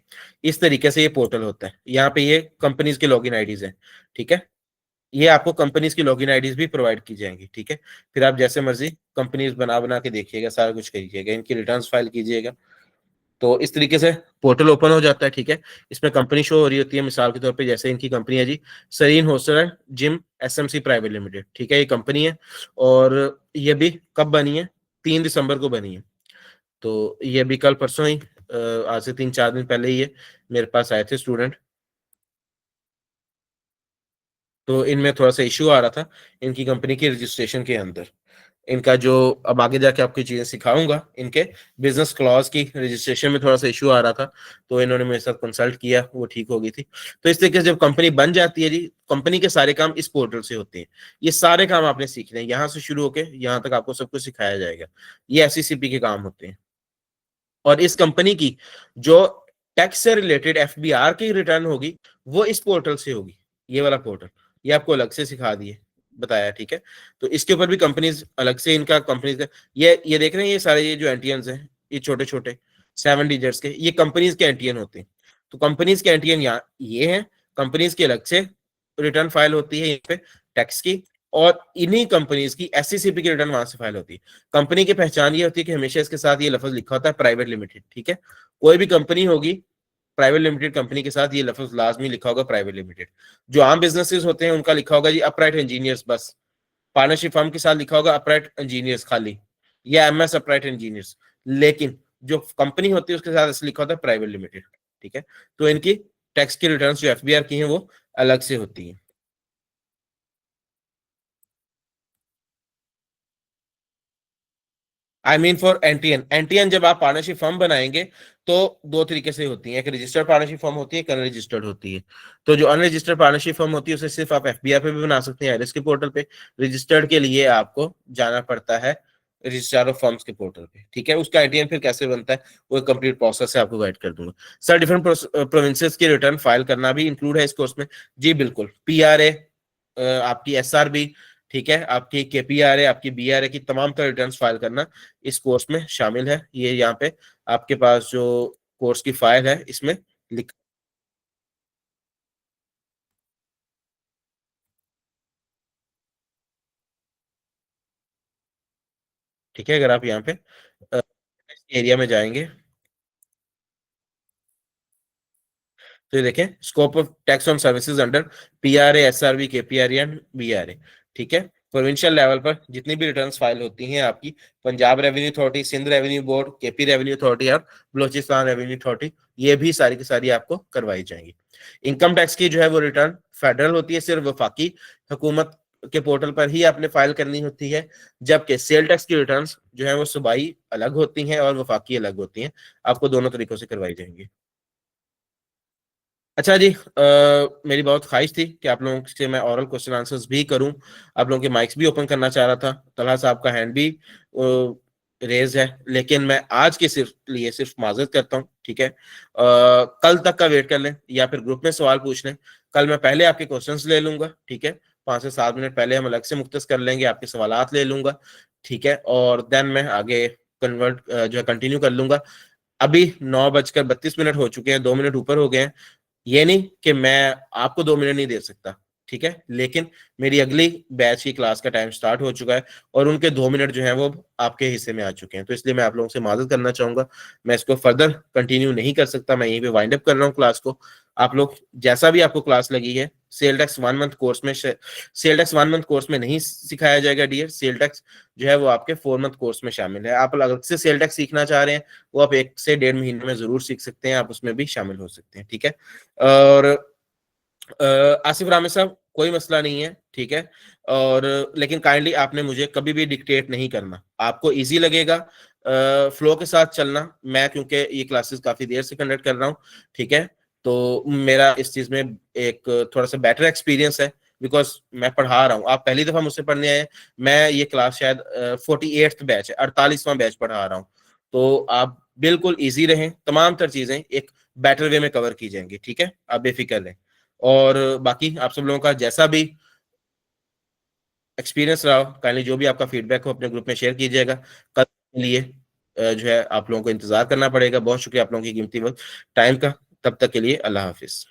इस तरीके से ये पोर्टल होता है। यहाँ पे ये कंपनीज की लॉगिन आईडीज हैं, ठीक है। ये आपको कंपनीज की लॉगिन आईडीज भी प्रोवाइड की जाएंगी, ठीक है। फिर आप जैसे मर्जी कंपनीज बना बना के देखिएगा, सारा कुछ करिएगा, इनकी रिटर्न्स फाइल कीजिएगा। तो इस तरीके से पोर्टल ओपन हो जाता है, ठीक है। इसमें कंपनी शो हो रही होती है, मिसाल के तौर पे जैसे इनकी कंपनी है जी Sareen hostel and gym SMC private limited, ठीक है, ये कंपनी है। और ये भी कब बनी है? 3 दिसंबर को बनी है। तो ये भी कल परसों ही आज से 3-4 दिन पहले ही ये मेरे पास आए थे स्टूडेंट। तो इनमें थोड़ा सा इश्यू आ रहा था इनकी कंपनी की रजिस्ट्रेशन के अंदर। इनका जो अब आगे जाके आपकी चीजें सिखाऊंगा, इनके बिजनेस क्लॉज की रजिस्ट्रेशन में थोड़ा सा इशू आ रहा था, तो इन्होंने मेरे साथ कंसल्ट किया, वो ठीक हो गई थी। तो इस तरीके से जब कंपनी बन जाती है जी, कंपनी के सारे काम इस पोर्टल से होते हैं। ये सारे काम आपने सीखने हैं, यहाँ से शुरू होके यहाँ तक आपको सब कुछ सिखाया जाएगा। ये एससीसीपी के काम होते हैं। और इस कंपनी की जो टैक्स से रिलेटेड एफबीआर की रिटर्न होगी वो इस पोर्टल से होगी। ये वाला पोर्टल ये आपको अलग से सिखा दिए, बताया, ठीक है। तो इसके ऊपर भी कंपनीज अलग से, इनका कंपनीज का ये देख रहे हैं, ये सारे ये जो एनटीएन्स हैं, ये छोटे छोटे 7 डिजिट्स के, ये कंपनीज के एनटीएन होते हैं। तो कंपनीज के एनटीएन यहाँ ये हैं, कंपनीज के अलग से रिटर्न फाइल होती है यहाँ पे टैक्स की, और इन्हीं कंपनीज की एससीसीपी की रिटर्न वहां से फाइल होती है। कंपनी की पहचान ये होती है कि हमेशा इसके साथ ये लफ्ज लिखा होता है प्राइवेट लिमिटेड, ठीक है। कोई भी कंपनी होगी, प्राइवेट लिमिटेड कंपनी के साथ ये लफ्ज लाजमी लिखा होगा प्राइवेट लिमिटेड। जो आम बिजनेसेस होते हैं उनका लिखा होगा जी अपराइट इंजीनियर्स बस। पार्टनरशिप फर्म के साथ लिखा होगा अपराइट इंजीनियर्स खाली, या एमएस अपराइट इंजीनियर्स। लेकिन जो कंपनी होती है उसके साथ ऐसे लिखा होता है प्राइवेट लिमिटेड, ठीक है। तो इनकी टैक्स की रिटर्न्स जो एफबीआर की हैं वो अलग से होती हैं। I mean for NTN, NTN जब आप पार्टनरशिप फर्म बनाएंगे तो दो तरीके से होती है, एक रजिस्टर्ड पार्टनरशिप फर्म होती है, एक अनरजिस्टर्ड होती है। तो जो अनरजिस्टर्ड पार्टनरशिप फर्म होती है उसे सिर्फ आप एफबीआई पे भी बना सकते हैं, आईआरएस के पोर्टल पे। रजिस्टर्ड के लिए आपको जाना पड़ता है रजिस्ट्रार ऑफ फर्म्स के पोर्टल पे, ठीक है। उसका एनटीएन फिर कैसे बनता है वो कंप्लीट प्रोसेस है, आपको गाइड कर दूंगा। सर डिफरेंट प्रोविंसेस की रिटर्न फाइल करना भी इंक्लूड है इस कोर्स में। जी बिल्कुल, पीआरए, आपकी एसआरबी, ठीक है, आपकी केपीआरए, आपकी बीआरए की तमाम तरह रिटर्न्स फाइल करना इस कोर्स में शामिल है। ये यहाँ पे आपके पास जो कोर्स की फाइल है इसमें लिख, ठीक है। अगर आप यहाँ पे एरिया में जाएंगे तो ये देखें scope of tax on services under PRA, SRB, KPRA and BRA, ठीक है। प्रोविंशियल लेवल पर जितनी भी रिटर्न्स फाइल होती हैं आपकी, Punjab revenue authority, Sindh revenue board, KP revenue authority और बलोचिस्तान रेवेन्यू अथॉरिटी, ये भी सारी की सारी आपको करवाई जाएंगी। इनकम टैक्स की जो है वो रिटर्न फेडरल होती है, सिर्फ वफाकी हुकूमत के पोर्टल पर ही आपने फाइल करनी होती है। जबकि सेल टैक्स की रिटर्न्स जो है वो सूबाई अलग होती हैं और वफाकी अलग होती हैं, आपको दोनों तरीकों से करवाई जाएंगी। अच्छा जी, मेरी बहुत ख्वाहिश थी कि आप लोगों से मैं ओरल क्वेश्चन आंसर्स भी करूं। आप लोगों के माइक्स भी ओपन करना चाह रहा था, तलहा साहब का हैंड भी रेज है, लेकिन मैं आज के सिर्फ माजरत करता हूं, ठीक है। कल तक का वेट कर लें या फिर ग्रुप में सवाल पूछ लें। कल मैं पहले आपके क्वेश्चंस ले लूंगा, ठीक है। 5 से 7 मिनट पहले हम अलग से मुख्तस कर लेंगे, आपके सवालात ले लूंगा, ठीक है। और देन मैं आगे कन्वर्ट जो है कंटिन्यू कर लूंगा। अभी 9:32 हो चुके हैं, 2 मिनट ऊपर हो गए हैं। ये नहीं कि मैं आपको 2 मिनट नहीं दे सकता, ठीक है, लेकिन मेरी अगली बैच की क्लास का टाइम स्टार्ट हो चुका है और उनके 2 मिनट जो है वो आपके हिस्से में आ चुके हैं। तो इसलिए मैं आप लोगों से माजरत करना चाहूंगा, मैं इसको फर्दर कंटिन्यू नहीं कर सकता, मैं यहीं पे वाइंड अप कर रहा हूँ क्लास को। आप लोग जैसा भी आपको क्लास लगी है, सेल टैक्स 1 मंथ कोर्स में, सेल टैक्स 1 मंथ कोर्स में नहीं सिखाया जाएगा डियर। सेल टैक्स जो है वो आपके 4 मंथ कोर्स में शामिल है। आप अलग से सेल टैक्स सीखना चाह रहे हैं वो आप 1 से 1.5 महीने में जरूर सीख सकते हैं, आप उसमें भी शामिल हो सकते हैं, ठीक है। और आसिफ रामे साहब कोई मसला नहीं है, ठीक है। और लेकिन काइंडली आपने मुझे कभी भी डिक्टेट नहीं करना, आपको इजी लगेगा फ्लो के साथ चलना। मैं क्योंकि ये क्लासेस काफी देर से कंडक्ट कर रहा हूँ, ठीक है, तो मेरा इस चीज में एक थोड़ा सा बेटर एक्सपीरियंस है, बिकॉज मैं पढ़ा रहा हूँ। आप पहली दफा मुझसे पढ़ने आए, मैं ये क्लास शायद 48th बैच है, 48वां बैच पढ़ा रहा हूँ। तो आप बिल्कुल ईजी रहें, तमाम तर चीजें एक बेटर वे में कवर की जाएंगी, ठीक है, आप बेफिक्र रहें। और बाकी आप सब लोगों का जैसा भी एक्सपीरियंस रहा हो, काइंडली जो भी आपका फीडबैक हो अपने ग्रुप में शेयर कीजिएगा। कल के लिए जो है आप लोगों को इंतजार करना पड़ेगा। बहुत शुक्रिया आप लोगों की कीमती वक्त टाइम का। तब तक के लिए अल्लाह हाफिज।